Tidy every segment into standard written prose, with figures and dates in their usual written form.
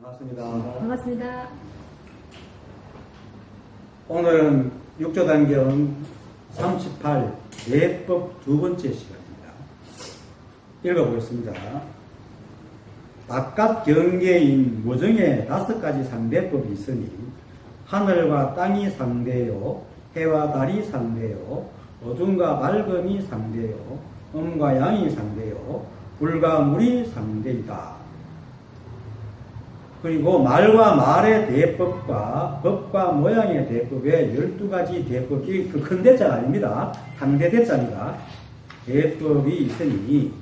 반갑습니다. 반갑습니다. 오늘은 6조 단경 38 예법 두 번째 시간입니다. 읽어보겠습니다. 바깥 경계인 무정의 5가지 상대법이 있으니 하늘과 땅이 상대요, 해와 달이 상대요, 어둠과 밝음이 상대요, 음과 양이 상대요, 불과 물이 상대이다. 그리고 말과 말의 대법과 법과 모양의 대법의 12가지 대법이 그 큰 대자가 아닙니다. 상대 대자입니다. 대법이 있으니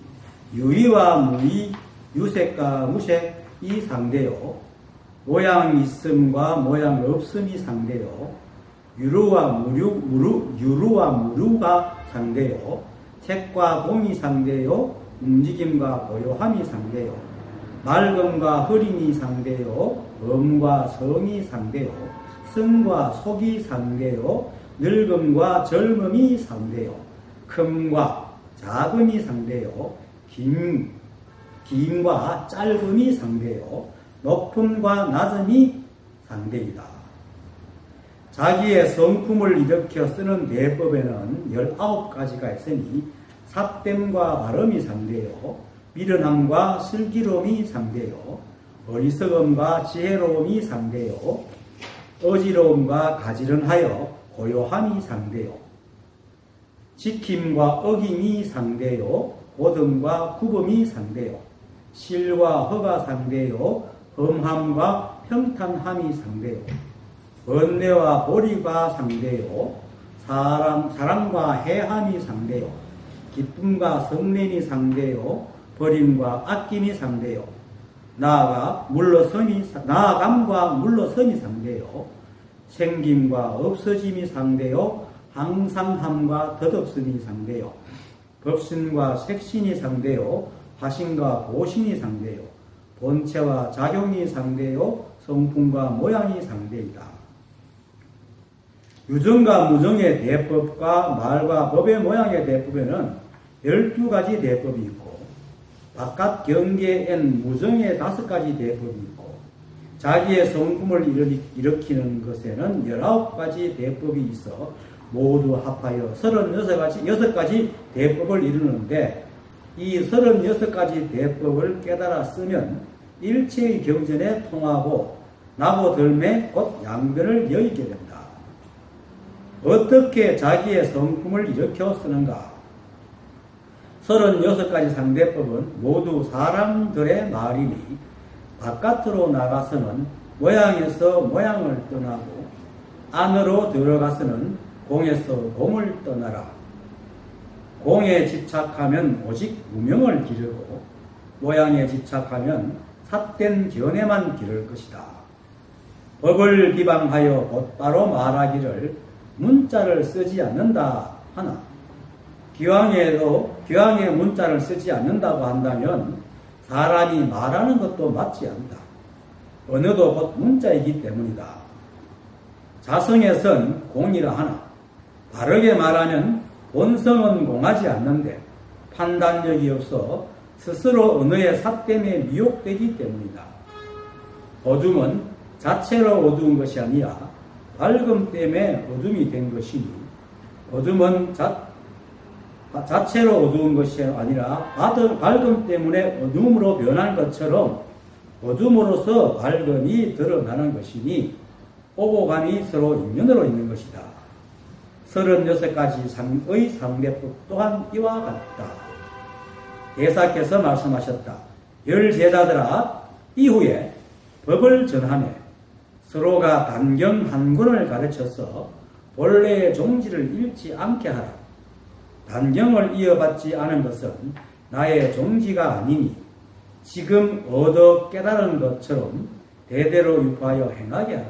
유의와 무의, 유색과 무색이 상대요. 모양 있음과 모양 없음이 상대요. 유루와 무루가 상대요. 색과 공이 상대요. 움직임과 고요함이 상대요. 맑음과 흐림이 상대요. 음과 성이 상대요. 승과 속이 상대요. 늙음과 젊음이 상대요. 큼과 작음이 상대요. 김과 짧음이 상대요. 높음과 낮음이 상대이다. 자기의 성품을 일으켜 쓰는 대법에는 19가지가 있으니 삿됨과 발음이 상대요. 미련함과 슬기로움이 상대요. 어리석음과 지혜로움이 상대요. 어지러움과 가지런하여 고요함이 상대요. 지킴과 어김이 상대요. 고등과 구범이 상대요. 실과 허가 상대요. 험함과 평탄함이 상대요. 번뇌와 보리가 상대요. 사랑과 해함이 상대요. 기쁨과 성냄이 상대요. 버림과 아낌이 상대요. 나아감과 물러섬이 상대요. 생김과 없어짐이 상대요. 항상함과 덧없음이 상대요. 법신과 색신이 상대요. 화신과 보신이 상대요. 본체와 작용이 상대요. 성품과 모양이 상대이다. 유정과 무정의 대법과 말과 법의 모양의 대법에는 12가지 대법이 있고 바깥 경계엔 무정의 5가지 대법이 있고 자기의 성품을 일으키는 것에는 19가지 대법이 있어 모두 합하여 36가지 대법을 이루는데 이 36가지 대법을 깨달아 쓰면 일체의 경전에 통하고 나고들매 곧 양변을 여의게 된다. 어떻게 자기의 성품을 일으켜 쓰는가? 36가지 상대법은 모두 사람들의 말이니 바깥으로 나가서는 모양에서 모양을 떠나고 안으로 들어가서는 공에서 공을 떠나라. 공에 집착하면 오직 무명을 기르고 모양에 집착하면 삿된 견해만 기를 것이다. 법을 비방하여 곧바로 말하기를 문자를 쓰지 않는다 하나 기왕에 문자를 쓰지 않는다고 한다면 사람이 말하는 것도 맞지 않다. 언어도 곧 문자이기 때문이다. 자성에선 공이라 하나 바르게 말하면 본성은 공하지 않는데 판단력이 없어 스스로 언어의 삿됨에 미혹되기 때문이다. 어둠은 자체로 어두운 것이 아니라 밝음 때문에 어둠이 된 것이니 어둠은 자체로 어두운 것이 아니라 밝음 때문에 어둠으로 변한 것처럼 어둠으로서 밝음이 드러나는 것이니 오고감이 서로 인연으로 있는 것이다. 36가지 상의 상대법 또한 이와 같다. 대사께서 말씀하셨다. 열제자들아 이후에 법을 전하며 서로가 단경 한 권을 가르쳐서 본래의 종지를 잃지 않게 하라. 단경을 이어받지 않은 것은 나의 종지가 아니니 지금 얻어 깨달은 것처럼 대대로 유포하여 행하게 하라.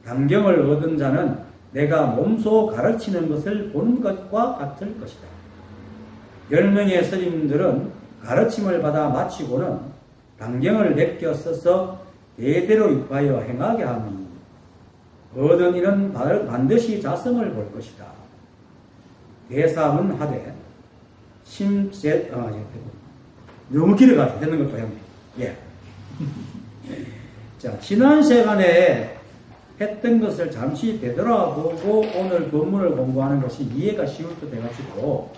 단경을 얻은 자는 내가 몸소 가르치는 것을 보는 것과 같을 것이다. 10명의 스님들은 가르침을 받아 마치고는 단경을 베껴 써서 대대로 유포하여 행하게 하니 얻은 이는 반드시 자성을 볼 것이다. 대사문 하되 너무 길어가지고 되는 것도 형님. 예. 자, 지난 시간에 했던 것을 잠시 되돌아보고 오늘 본문을 공부하는 것이 이해가 쉬울 듯 해가지고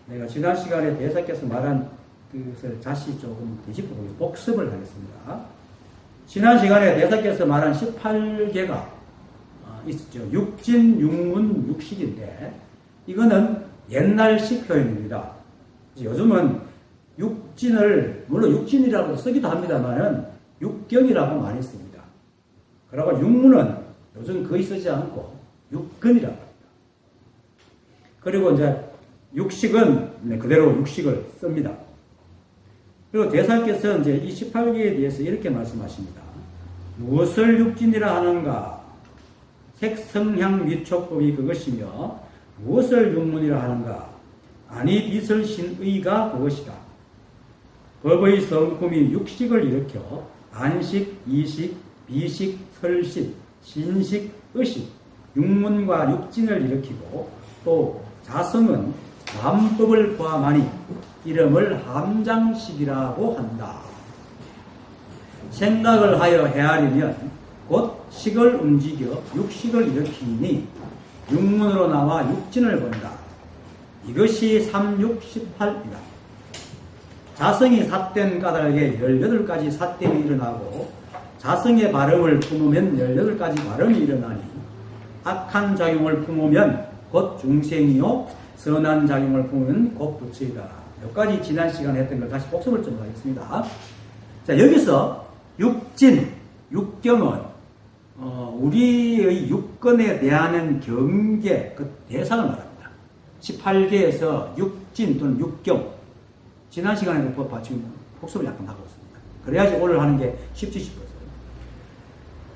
내가 지난 시간에 대사께서 말한 그것을 다시 조금 되짚어 보겠습니다. 복습을 하겠습니다. 지난 시간에 대사께서 말한 18개가 있었죠. 육진, 육문, 육식인데 이거는 옛날식 표현입니다. 요즘은 육진을 물론 육진이라고 쓰기도 합니다만은 육경이라고 많이 씁니다. 그리고 육문은 요즘 거의 쓰지 않고 육근이라고 합니다. 그리고 이제 육식은 그대로 육식을 씁니다. 그리고 대사께서 이제 이 18개에 대해서 이렇게 말씀하십니다. 무엇을 육진이라 하는가? 색성향 미촉법이 그것이며 무엇을 육문이라 하는가? 아니 비설신의가 그것이다. 법의 성품이 육식을 일으켜 안식, 이식, 비식, 설식, 신식, 의식, 육문과 육진을 일으키고 또 자성은 남법을 포함하니 이름을 함장식이라고 한다. 생각을 하여 헤아리면 곧 식을 움직여 육식을 일으키니 육문으로 나와 육진을 본다. 이것이 3,6,18이다. 자성이 삿된 까닭에 18가지 삿됨이 일어나고 자성의 발음을 품으면 18가지 발음이 일어나니 악한 작용을 품으면 곧 중생이요 선한 작용을 품으면 곧 부처이다. 여기까지 지난 시간에 했던 걸 다시 복습을 좀 하겠습니다. 자, 여기서 육진, 육경은 우리의 육근에 대한 경계, 그 대상을 말합니다. 18개에서 육진 또는 육경, 지난 시간에도 지금 복습을 약간 하고 있습니다. 그래야지 오늘 하는 게 쉽지 싶어서.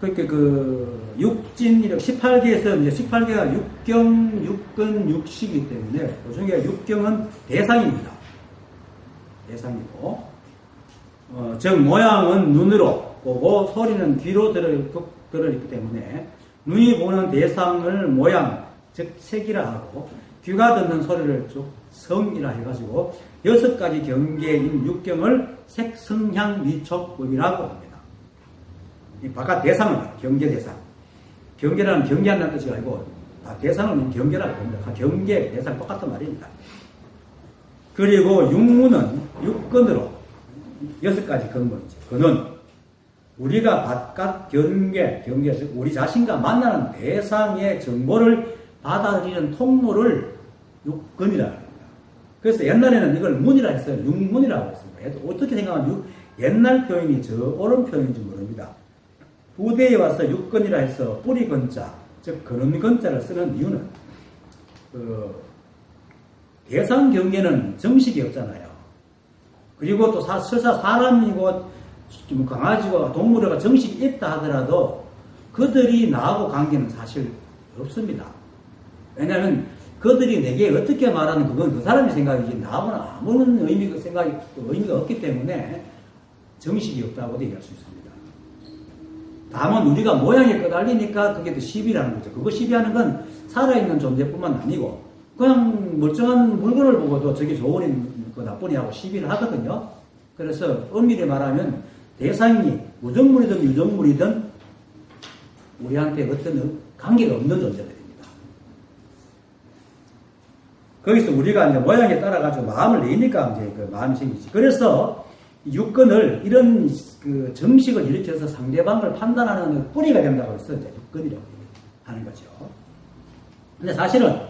그러니까 그 육진, 18개에서 이제 18개가 육경, 육근, 육식이기 때문에 그 중에 육경은 대상입니다. 대상이고, 즉 모양은 눈으로 보고 소리는 귀로 들어있기 때문에 눈이 보는 대상을 모양, 즉 색이라 하고 귀가 듣는 소리를 쭉 성이라 해가지고 6가지 경계인 육경을 색성향 미촉법이라고 합니다. 이 바깥 대상을 말해요. 경계 대상. 경계라는 경계한다는 뜻이 아니고 대상은 경계라고 합니다. 경계, 대상 똑같은 말입니다. 그리고 육문은 육근으로 6가지 근본이죠. 그는 우리가 바깥 경계, 즉 우리 자신과 만나는 대상의 정보를 받아들이는 통로를 육근이라고 합니다. 그래서 옛날에는 이걸 문이라 했어요. 육문이라고 했습니다. 어떻게 생각하면 옛날 표현이 저 옳은 표현인지 모릅니다. 부대에 와서 육근이라 해서 뿌리 건자, 즉 그런 건자를 쓰는 이유는 대상 경계는 정식이 없잖아요. 그리고 또 설사 사람이고 강아지와 동물과 정식이 있다 하더라도 그들이 나하고 관계는 사실 없습니다. 왜냐하면 그들이 내게 어떻게 말하는 그건 그 사람의 생각이지 나하고는 아무런 의미가 없기 때문에 정식이 없다고 얘기할 수 있습니다. 다만 우리가 모양에 끄달리니까 그게 또 시비라는 거죠. 그거 시비하는 건 살아있는 존재뿐만 아니고 그냥 멀쩡한 물건을 보고도 저게 좋으니 그 나쁘니 하고 시비를 하거든요. 그래서 엄밀히 말하면 대상이 우정물이든 유정물이든 우리한테 어떤 관계가 없는 존재들입니다. 거기서 우리가 이제 모양에 따라가지고 마음을 내니까 이제 그 마음이 생기지. 그래서 육근을 이런 그 정식을 일으켜서 상대방을 판단하는 뿌리가 된다고 해서 이제 육근이라고 하는 거죠. 근데 사실은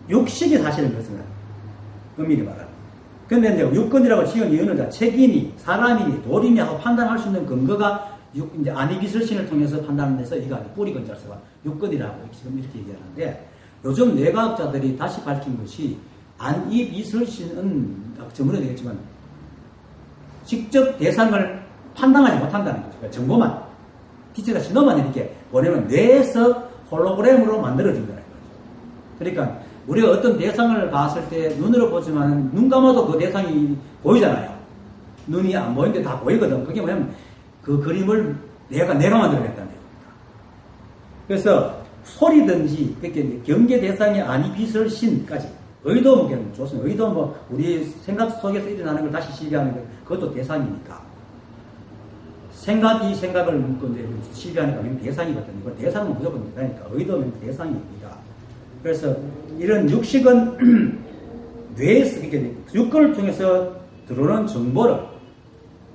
육식이 사실은 그렇습니다. 엄밀히 말하면. 근데 이제 육근이라고 지은 이유는 책이니, 사람이니, 돌이니 하고 판단할 수 있는 근거가 이제 안이비설신을 통해서 판단하는 데서 이거 뿌리 건자서가 육근이라고 지금 이렇게 얘기하는데 요즘 뇌과학자들이 다시 밝힌 것이 안이비설신은 전문에 되겠지만 직접 대상을 판단하지 못한다는 거죠. 그러니까 정보만, 디지털 신호만 이렇게 보내면 뇌에서 홀로그램으로 만들어진다는 거죠. 그러니까 우리가 어떤 대상을 봤을 때 눈으로 보지만 눈 감아도 그 대상이 보이잖아요. 눈이 안 보이는데 다 보이거든. 그게 뭐냐면 그 그림을 내가 만들어냈다는 얘기입니다. 그래서 소리든지 그렇게 경계 대상이 아니 비설신까지 의도 무게는 좋습니다. 의도 뭐 우리 생각 속에서 일어나는 걸 다시 시비하는 것, 그것도 대상이니까. 생각이 생각을 이제 시비하니까 이건 대상이거든요. 이거 대상은 무조건 대상이니까 의도는 대상입니다. 그래서 이런 육식은 뇌에서 이렇게 육근을 통해서 들어오는 정보를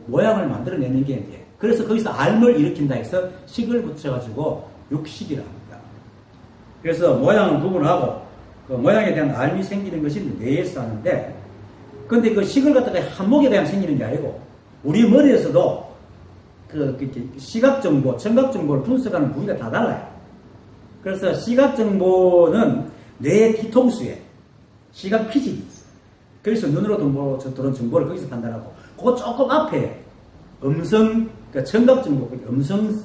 모양을 만들어내는 게 이제 그래서 거기서 알을 일으킨다 해서 식을 붙여가지고 육식이라 합니다. 그래서 모양을 구분하고 그 모양에 대한 알이 생기는 것이 뇌에서 하는데 근데 그 식을 갖다가 한목에 대한 생기는 게 아니고 우리 머리에서도 그 시각 정보, 청각 정보를 분석하는 부위가 다 달라요. 그래서 시각 정보는 뇌의 뒤통수에 시각 피직이 있어요. 그래서 눈으로 들어온 정보를 거기서 판단하고 그 조금 앞에 음성, 그러니까 청각 정보, 음성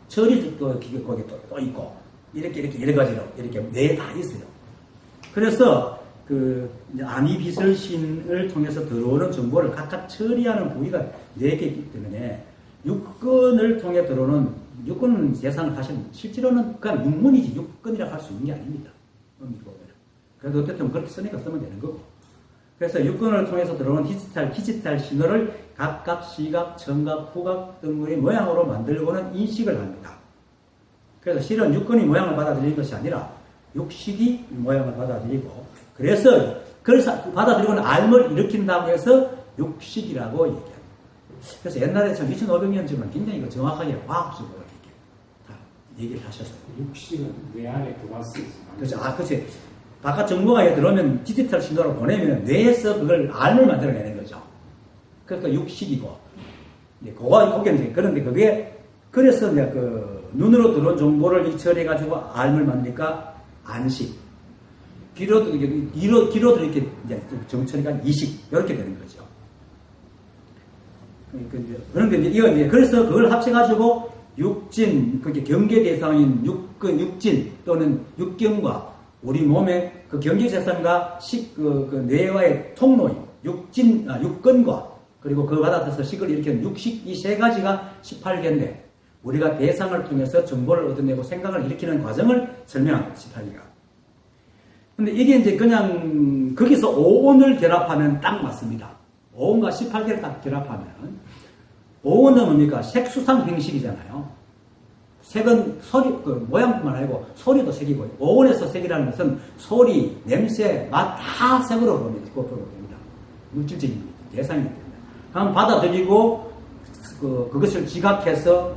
처리 기계 거기 또 있고 이렇게 여러 가지로 이렇게 뇌에 다 있어요. 그래서 그 아미비설신을 통해서 들어오는 정보를 각각 처리하는 부위가 4개 있기 때문에 육근을 통해 들어오는 육근 대상을 하시는 실제로는 그냥 육문이지 육근이라고 할 수 있는 게 아닙니다. 그래도 어쨌든 그렇게 쓰니까 쓰면 되는 거고. 그래서 육근을 통해서 들어오는 디지털 신호를 각각 시각, 청각, 후각 등의 모양으로 만들고는 인식을 합니다. 그래서 실은 육근이 모양을 받아들이는 것이 아니라 육식이 모양을 받아들이고 그래서 받아들이고는 알을 일으킨다고 해서 육식이라고 얘기합니다. 그래서 옛날에 참 2500년쯤은 굉장히 정확하게 과학적으로 이렇게 다 얘기를 하셨어요. 육식은 뇌 안에 들어왔어요. 그렇죠. 그렇지. 바깥 정보가 들어오면 디지털 신호를 보내면 뇌에서 그걸 알을 만들어내는 거죠. 그러니까 육식이고. 그게 이제 그런데 그게 그래서 이제 그 눈으로 들어온 정보를 처리해가지고 알을 만드니까 안식. 귀로 이렇게 이제 정처리가 이식 이렇게 되는 거죠. 그런데 이제 그래서 그걸 합쳐가지고 육진, 그게 경계 대상인 육진 또는 육경과 우리 몸의 그 경계 대상과 그 뇌와의 통로인 육근과 그리고 그걸 받아들여서 식을 일으키는 육식 이 세 가지가 18개인데 우리가 대상을 통해서 정보를 얻어내고 생각을 일으키는 과정을 설명합니다. 18개가. 근데 이게 이제 그냥 거기서 오온을 결합하면 딱 맞습니다. 오온과 18개를 딱 결합하면 오온은 뭡니까? 색수상 행식이잖아요. 색은 소리, 모양뿐만 아니고 소리도 색이고 오온에서 색이라는 것은 소리, 냄새, 맛 다 색으로 보면 됩니다. 물질적인 대상이기 때문에. 그럼 받아들이고 그것을 지각해서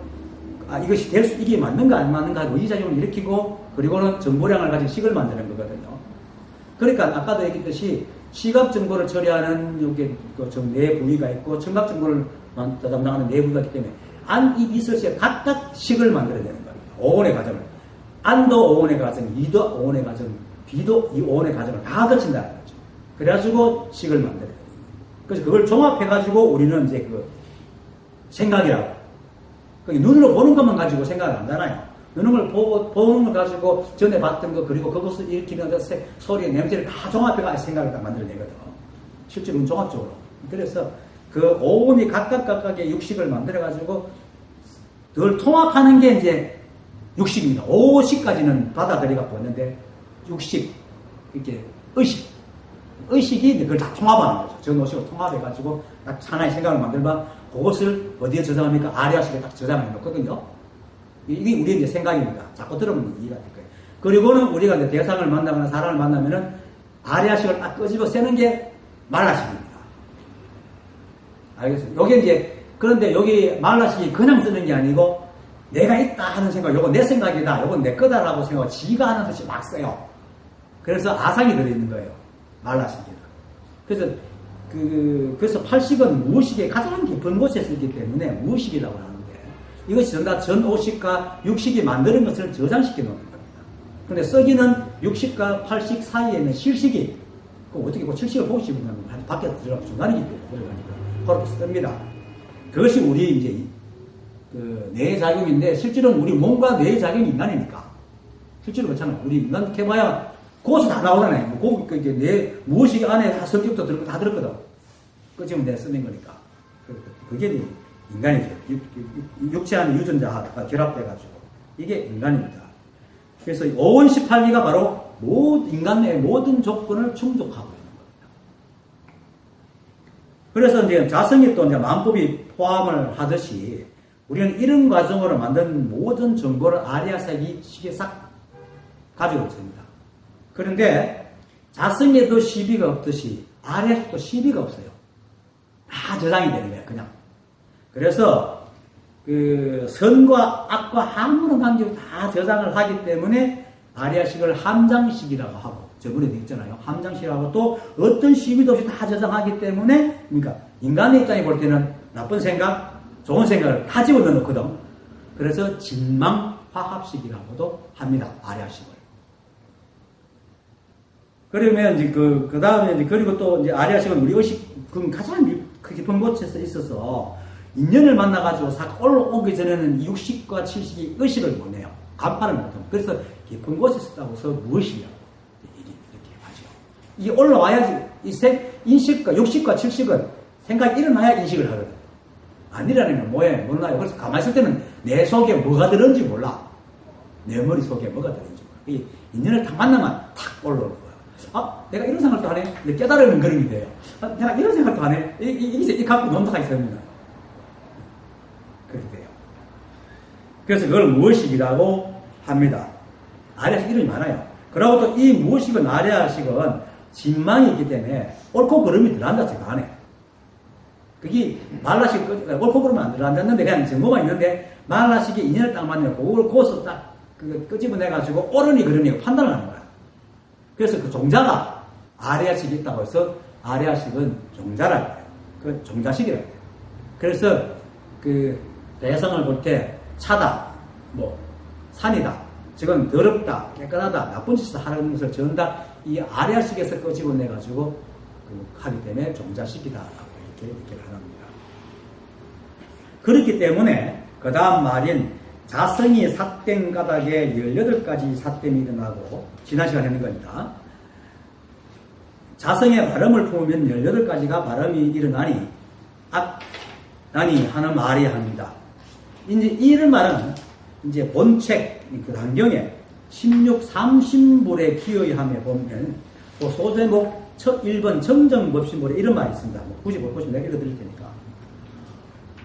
이것이 이게 맞는가 안 맞는가 하고 의지작용을 일으키고 그리고는 정보량을 가진 식을 만드는 거거든요. 그러니까 아까도 얘기했듯이 시각 정보를 처리하는 여기 뇌 부위가 있고 청각 정보를 담당하는 뇌 부위가 있기 때문에 안, 이, 비설시에 각각 식을 만들어내는 겁니다. 오온의 과정을. 안도 오온의 과정, 이도 오온의 과정, 비도 이 오온의 과정을 다 거친다는 거죠. 그래가지고 식을 만들어야 됩니다. 그래서 그걸 종합해가지고 우리는 이제 생각이라고. 눈으로 보는 것만 가지고 생각을 안 하잖아요. 눈을 보는 걸 가지고 전에 봤던 거, 그리고 그것을 일으키는 소리, 냄새를 다 종합해가지고 생각을 다 만들어내거든. 실제로는 종합적으로. 그래서 그 오온이 각각의 육식을 만들어가지고 그걸 통합하는 게 이제 육식입니다. 오식까지는 받아들여갖고 있는데 육식, 이렇게 의식이 이제 그걸 다 통합하는 거죠. 전오식을 통합해가지고 딱 하나의 생각을 만들면 그것을 어디에 저장합니까? 아리아식에 딱 저장해 놓거든요. 이게 우리의 이제 생각입니다. 자꾸 들으면 이해가 될 거예요. 그리고는 우리가 이제 대상을 만나거나 사람을 만나면은 아리아식을 딱 끄집어 쓰는 게 말라식입니다. 알겠어요? 요게 이제, 그런데 여기 말라식이 그냥 쓰는 게 아니고, 내가 있다 하는 생각, 요거 내 생각이다, 요건 내 거다라고 생각하고 지가 하는 듯이 막 써요. 그래서 아상이 들어있는 거예요. 말라식이. 그래서 팔식은 무의식의 가장 깊은 곳에 쓰기 때문에 무의식이라고 하는데, 이것이 전다 전오식과 육식이 만드는 것을 저장시켜 놓는 겁니다. 근데 썩이는 육식과 팔식 사이에 있는 실식이, 어떻게 칠식을 보고 싶으면 밖에서 들어가면 중간이기 때문에 들어가니까. 그렇게 씁니다. 그것이 우리 이제 뇌작용인데 실제로는 우리 몸과 뇌작용이 인간이니까 실제로 그렇잖아요. 우리 인간 해봐야 거기서 다 나오잖아요. 뇌 무의식 안에 다 성격도 들고 다 들었거든. 그 지금 내가 쓰는 거니까 그게 인간이죠. 육체 안에 유전자가 결합돼가지고 이게 인간입니다. 그래서 5원 18기가 바로 인간의 모든 조건을 충족하고 있는 겁니다. 그래서 이제 자성이 또 이제 만법이 포함을 하듯이 우리는 이런 과정으로 만든 모든 정보를 아리아식에 싹 가지고 있습니다. 그런데 자성에도 시비가 없듯이 아리아식도 시비가 없어요. 다 저장이 되는 거예요, 그냥. 그래서 그 선과 악과 아무런 관계없이 다 저장을 하기 때문에 아리아식을 함장식이라고 하고, 저번에도 있잖아요. 함장식이라고 또 어떤 시비도 없이 다 저장하기 때문에, 그러니까 인간의 입장에 볼 때는 나쁜 생각, 좋은 생각을 다 집어넣거든. 그래서 진망화합식이라고도 합니다. 아리아식을. 그러면 이제 그 다음에 이제 그리고 또 이제 아리아식은 우리 의식, 그 가장 깊은 곳에서 있어서 인연을 만나가지고 싹 올라오기 전에는 60과 70이 의식을 못 내요. 간파를 못 합니다. 그래서 깊은 곳에 있다고 해서 무엇이냐고 이렇게 하죠. 이게 올라와야지, 인식과 60과 70은 생각이 일어나야 인식을 하거든. 안 일어나면 뭐해? 몰라요. 그래서 가만히 있을 때는 내 속에 뭐가 들었는지 몰라. 내 머리 속에 뭐가 들었는지 몰라. 이 인연을 딱 만나면 탁 올라오는 거야. 아, 내가 이런 생각도 하네? 근데 깨달으면 그런 게 돼요. 아, 내가 이런 생각도 하네? 이 갖고 논다가 있습니다. 그렇게 돼요. 그래서 그걸 무엇식이라고 합니다. 아리아식 이름이 많아요. 그리고 또 이 무엇식은 아리아식은 진망이 있기 때문에 옳고 그름이 들어간다 생각 안 해. 그게 말라식, 옳고 그름은 안 들어간다는데 그냥 정보만 있는데 말라식이 인연을 딱 만나면 그걸 고서 딱 끄집어내가지고 옳으니 그름이 판단을 하는 거야. 그래서 그 종자가 아리아식이 있다고 해서 아리아식은 종자라고 해요. 그 종자식이라고 해요. 그래서 그 대상을 볼 때 차다, 뭐 산이다, 지금 더럽다, 깨끗하다, 나쁜 짓을 하는 것을 전부 다 이 아리아식에서 끄집어내가지고 하기 때문에 종자식이다라고 이렇게 합니다. 그렇기 때문에 그 다음 말인 자성이 삿된 가닥에 18가지 삿됨이 일어나고 지난 시간에 했는 겁니다. 자성의 발음을 품으면 18가지가 발음이 일어나니 나니 하는 말이 합니다. 이제 이런 말은 이제 본책 그 단경에 16 30불에 기여함에 보면 그 소제목 첫 1번 정정법신불에 이런 말이 있습니다. 뭐 굳이 못 보시면 내가 읽어드릴 테니까.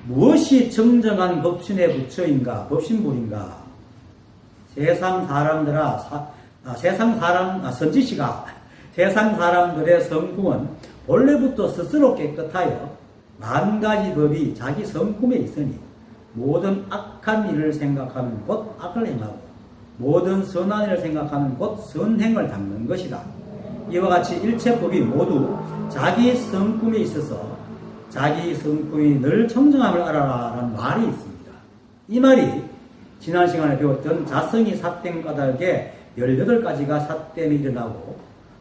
무엇이 정정한 법신의 부처인가, 법신불인가? 세상 선지시가 세상 사람들의 성품은 본래부터 스스로 깨끗하여 만 가지 법이 자기 성품에 있으니 모든 악한 일을 생각하면 곧 악을 행하고 모든 선한 일을 생각하면 곧 선행을 닦는 것이다. 이와 같이 일체법이 모두 자기 성품에 있어서 자기 성품이 늘 청정함을 알아라라는 말이 있습니다. 이 말이 지난 시간에 배웠던 자성이 삿된 까닭에 18가지가 삿됨이 일어나고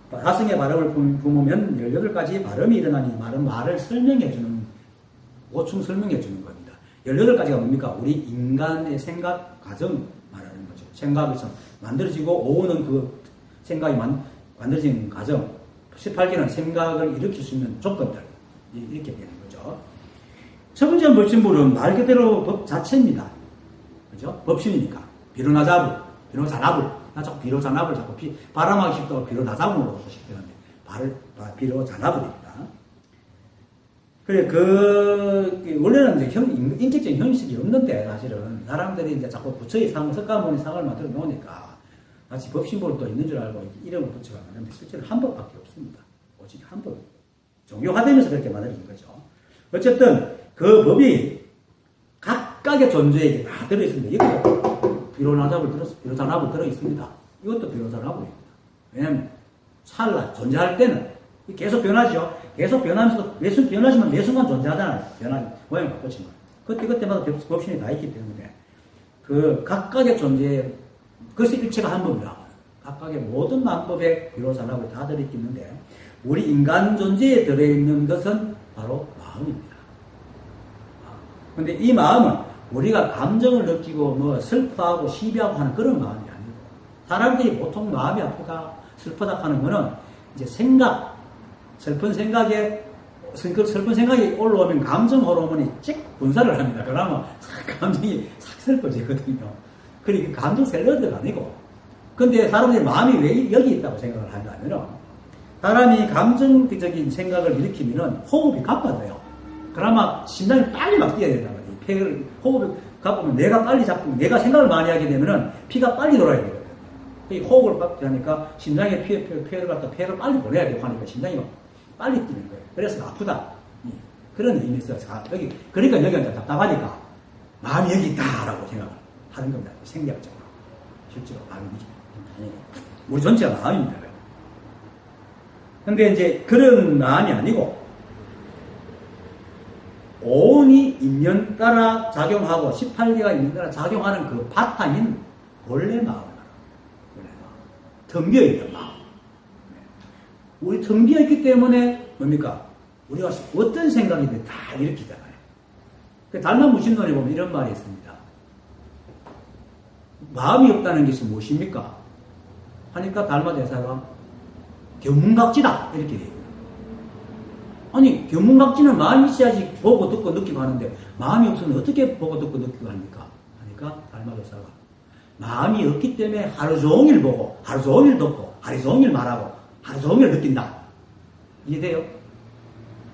자성의 발음을 품으면 18가지 발음이 일어나니 말을 설명해주는, 보충 설명해주는 겁니다. 18가지가 뭡니까? 우리 인간의 생각 과정 말하는 거죠. 생각이 만들어지고 오는 그 생각이 만들어진 과정, 18개는 생각을 일으킬 수 있는 조건들, 이렇게 되는 거죠. 첫 번째 법신불은 말 그대로 법 자체입니다. 그죠? 법신이니까. 비로나자불, 비로자나불. 나 자꾸 비로자나불 자꾸 바람하기 쉽다고 비로나자불로 싶었는데, 비로자나불입니다. 그래, 원래는 이제 인격적인 형식이 없는데, 사실은. 사람들이 이제 자꾸 부처의 상, 석가모니 상을 만들어 놓으니까, 마치 법신불도 있는 줄 알고 이름을 붙여가 만드는데, 실제로 한 법밖에 없습니다. 오직 한 법. 종교화되면서 그렇게 만들어진 거죠. 어쨌든, 그 법이 각각의 존재에게 다 들어있습니다. 이것도 비로자나불 들어있습니다. 이것도 비로자나불입니다. 왜냐면, 존재할 때는 계속 변하죠. 계속 변하면서 변하지만 매 순간 존재하잖아요. 모양이 바뀌지만. 그때마다 법신이 다 있기 때문에 그 각각의 존재에 그래서 일체가 한 법이라고. 각각의 모든 만법에 비로자나불이 다 들어있는데 우리 인간 존재에 들어있는 것은 바로 마음입니다. 근데 이 마음은 우리가 감정을 느끼고 뭐 슬퍼하고 시비하고 하는 그런 마음이 아니고 사람들이 보통 마음이 아프다 슬프다 하는 거는 이제 슬픈 생각이 올라오면 감정 호르몬이 찍 분사를 합니다. 그러면 감정이 싹 슬퍼지거든요. 그러니까 감정 샐러드가 아니고 근데 사람들이 마음이 왜 여기 있다고 생각을 한다면은, 사람이 감정적인 생각을 일으키면은 호흡이 가빠져요. 그나마 심장이 빨리 막 뛰어야 된단 말이에요. 폐를, 호흡이 가쁘면 내가 빨리 잡고, 내가 생각을 많이 하게 되면은 피가 빨리 돌아야 되거든요. 이 호흡을 빨리 하니까 심장에 폐를 갖다 폐를 빨리 보내야 되고 하니까 심장이 막 빨리 뛰는 거예요. 그래서 아프다. 그런 의미에서, 여기, 그러니까 여기 앉아 답답하니까 마음이 여기 있다라고 생각을 하는 겁니다. 생략적으로. 실제로 마음이죠. 우리 전체가 마음입니다. 근데 이제 그런 마음이 아니고, 오온이 인연 따라 작용하고 18개가 인연 따라 작용하는 그 바탕인 원래 마음을 텅 비어있는 마음. 우리 텅 비어있기 때문에 뭡니까? 우리가 어떤 생각이든 다 일으키잖아요. 달마 무신론에 보면 이런 말이 있습니다. 마음이 없다는 것이 무엇입니까? 하니까 달마 대사가 견문각지다 이렇게 얘기해요. 아니 견문각지는 마음이 있어야지 보고 듣고 느끼고 하는데 마음이 없으면 어떻게 보고 듣고 느끼고 합니까? 하니까 달마 대사가 마음이 없기 때문에 하루 종일 보고 하루 종일 듣고 하루 종일 말하고 하루 종일 느낀다. 이해돼요?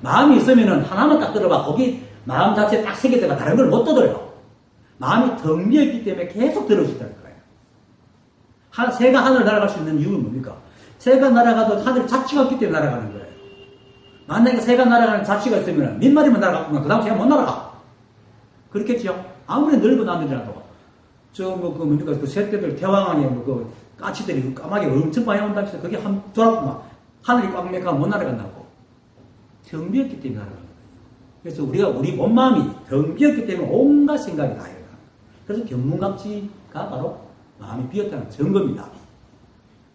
마음이 있으면은 하나만 딱 들어봐. 거기 마음 자체에 딱 새겨져가 다른 걸 못 들어요. 마음이 텅 비어있기 때문에 계속 들을 수 있다는 거예요. 새가 하늘 날아갈 수 있는 이유는 뭡니까? 새가 날아가도 하늘 자취가 없기 때문에 날아가는 거예요. 만약에 새가 날아가는 자취가 있으면 몇 마리만 날아갔구나. 그 다음 새가 못 날아가. 그렇겠지요? 아무리 넓은 하늘이라도. 뭡니까? 그 새떼들, 대왕항에 그 까치들이 까마귀 엄청 많이 온다고 해서 그게 한 졸았구만. 하늘이 꽉 맥하면 못 날아간다고. 텅 비었기 때문에 날아가는 거예요. 그래서 우리 몸 마음이 텅 비었기 때문에 온갖 생각이 다 일어나는 거예요. 그래서 견문각지가 바로 마음이 비었다는 증거입니다.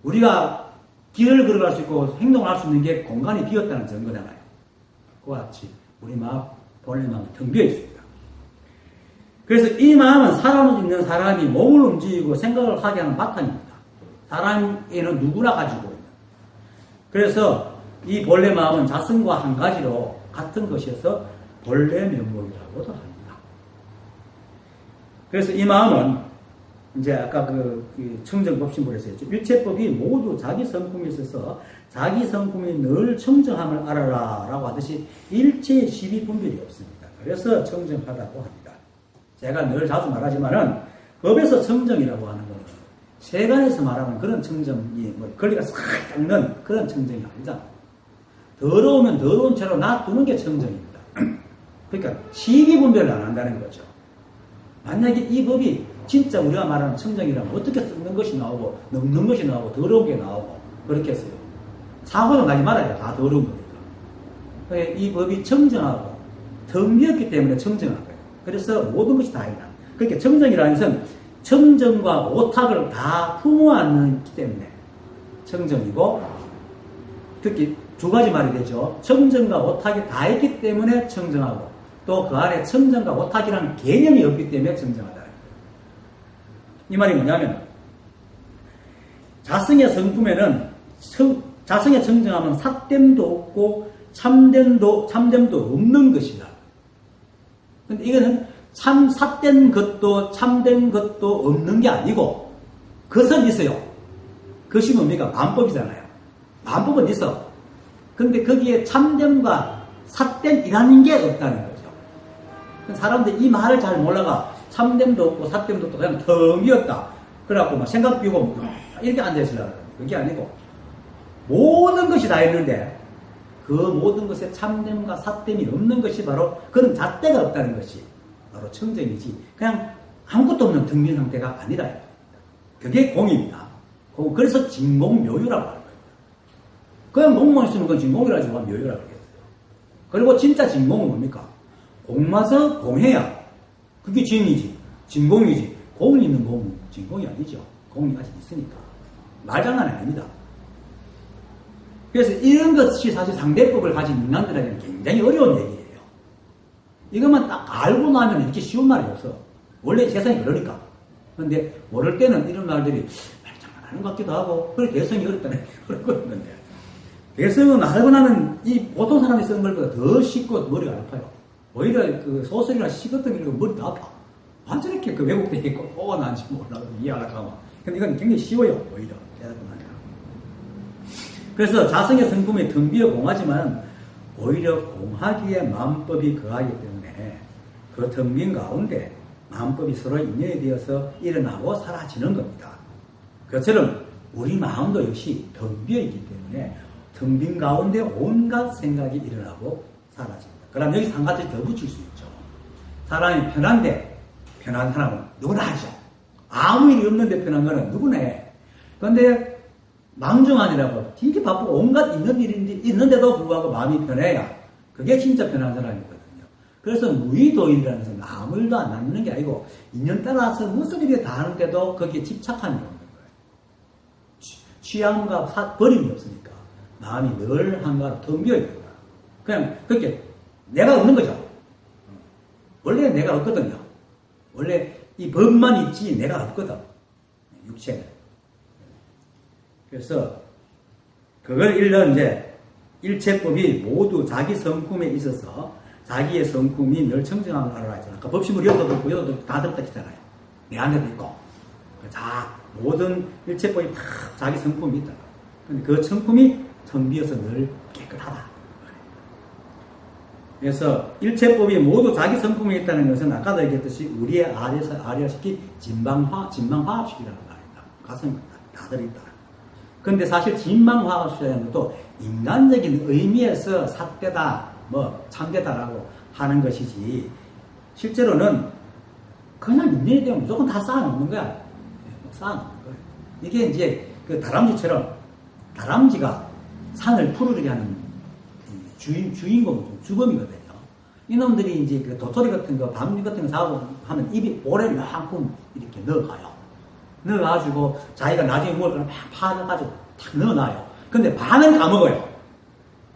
우리가 길을 걸어갈 수 있고 행동을 할 수 있는 게 공간이 비었다는 증거잖아요. 그와 같이 우리 마음, 본래 마음이 텅 비어 있습니다. 그래서 이 마음은 사람을 있는 사람이 몸을 움직이고 생각을 하게 하는 바탕입니다. 사람에는 누구나 가지고 있는. 그래서 이 본래 마음은 자성과 한 가지로 같은 것이어서 본래 면목이라고도 합니다. 그래서 이 마음은 이제 아까 그 청정법신불에서 했죠. 일체법이 모두 자기 성품에 있어서 자기 성품이 늘 청정함을 알아라 라고 하듯이 일체의 시비 분별이 없습니다. 그래서 청정하다고 합니다. 제가 늘 자주 말하지만은 법에서 청정이라고 하는 것은 세간에서 말하는 그런 청정이 뭐 권리가 싹 닦는 그런 청정이 아니잖아요. 더러우면 더러운 채로 놔두는 게 청정입니다. 그러니까 시비 분별을 안 한다는 거죠. 만약에 이 법이 진짜 우리가 말하는 청정이라면 어떻게 썩는 것이 나오고 넘는 것이 나오고 더러운 게 나오고 그렇겠어요. 사고도 나지 말아야 다 더러운 거니까. 그러니까 이 법이 청정하고 텅 비었기 때문에 청정한 거예요. 그래서 모든 것이 다 있다. 그러니까 청정이라는 것은 청정과 오탁을 다 품어안기 때문에 청정이고, 특히 두 가지 말이 되죠. 청정과 오탁이 다 있기 때문에 청정하고, 또 그 안에 청정과 오탁이라는 개념이 없기 때문에 청정하다. 이 말이 뭐냐면, 자성의 성품에는 자성의 청정하면 삿됨도 없고 참됨도 없는 것이다. 근데 이거는 삿된 것도 참된 것도 없는 게 아니고 그것은 있어요. 그것이 뭡니까? 만법이잖아요. 만법은 있어. 근데 거기에 참됨과 삿됨이라는 게 없다는 거죠. 사람들이 이 말을 잘 몰라가 참됨도 없고 삿됨도 없고 그냥 텅 비었다. 그래갖고 막 생각 비우고 이렇게 앉아있으려고 그래요. 그게 아니고 모든 것이 다 있는데 그 모든 것에 참됨과 삿됨이 없는 것이 바로 그런 잣대가 없다는 것이 바로 청정이지 그냥 아무것도 없는 텅 빈 상태가 아니다. 그게 공입니다. 그래서 진공묘유라고 하는 거예요. 그냥 공만 있으면 그건 진공이라고 하면 묘유라고 하겠어요. 그리고 진짜 진공은 뭡니까? 공마서 공해야 그게 진이지. 진공이지. 공이 있는 공은 진공이 아니죠. 공이 아직 있으니까. 말장난이 아닙니다. 그래서 이런 것이 사실 상대법을 가진 인간들에게는 굉장히 어려운 얘기예요. 이것만 딱 알고 나면 이렇게 쉬운 말이 없어. 원래 세상이 그러니까. 그런데 모를 때는 이런 말들이 말장난하는 것 같기도 하고, 그래 대성이 어렵다는 그런 있는데, 대성은 알고 나면 이 보통 사람이 쓰는 것보다 더 쉽고 머리가 아파요. 오히려 그 소설이나 시 같은 거 읽으면 머리도 아파. 완전 이렇게 그 왜곡되어 있고, 뭐가 나는지 몰라. 이해하려고 하면. 근데 이건 굉장히 쉬워요, 오히려. 그래서 자성의 성품이 텅비어 공하지만 오히려 공하기에 마음법이 거하기 때문에 그 텅빈 가운데 마음법이 서로 인연이 되어서 일어나고 사라지는 겁니다. 그처럼 우리 마음도 역시 텅 비어 있기 때문에 텅 빈 가운데 온갖 생각이 일어나고 사라집니다. 그럼 여기서 한 가지 더 붙일 수 있죠. 사람이 편한데 편한 사람은 누구나 하죠. 아무 일이 없는데 편한 거는 누구나 해. 그런데 망중하니라고 되게 바쁘고 온갖 있는 일인데 있는데도 불구하고 마음이 편해야 그게 진짜 편한 사람이거든요. 그래서 무의도일이라는 것은 아무 일도 안 남는 게 아니고 인연 따라서 무슨 일이 다 하는데도 거기에 집착함이 없는 거예요. 취향과 버림이 없으니까 마음이 늘 한가로 텅 비어 있는 거야. 그냥 그렇게 내가 없는 거죠. 원래 내가 없거든요. 원래 이 법만 있지 내가 없거든. 육체는. 그래서 그걸 일러 이제 일체법이 모두 자기 성품에 있어서 자기의 성품이 늘 청정함을 알아라 했잖아. 아까 법심을 여도 듣고 여도 다 들었다 했잖아요. 내 안에도 있고. 자, 모든 일체법이 다 자기 성품이 있다. 근데 그 성품이 텅 비어서 늘 깨끗하다. 그래서 일체법이 모두 자기 성품에 있다는 것은 아까도 얘기했듯이 우리의 아리아식이 진망화합식이라는 말입니다. 가슴이 다 들어있다. 근데 사실 진망화합식이라는 것도 인간적인 의미에서 삿대다, 참되다라고 하는 것이지, 실제로는 그냥 인연이 되면 무조건 다 쌓아놓는 거야. 쌓아놓는 거야. 이게 이제 그 다람쥐처럼, 다람쥐가 산을 푸르르게 하는 주범이거든요. 이놈들이 이제 그 도토리 같은 거, 밤비 같은 거 사고 하면 입이 오래를 한큼 이렇게 넣어가요. 넣어가지고 자기가 나중에 먹을 거를 막 파가지고 탁 넣어놔요. 근데 반은 까먹어요.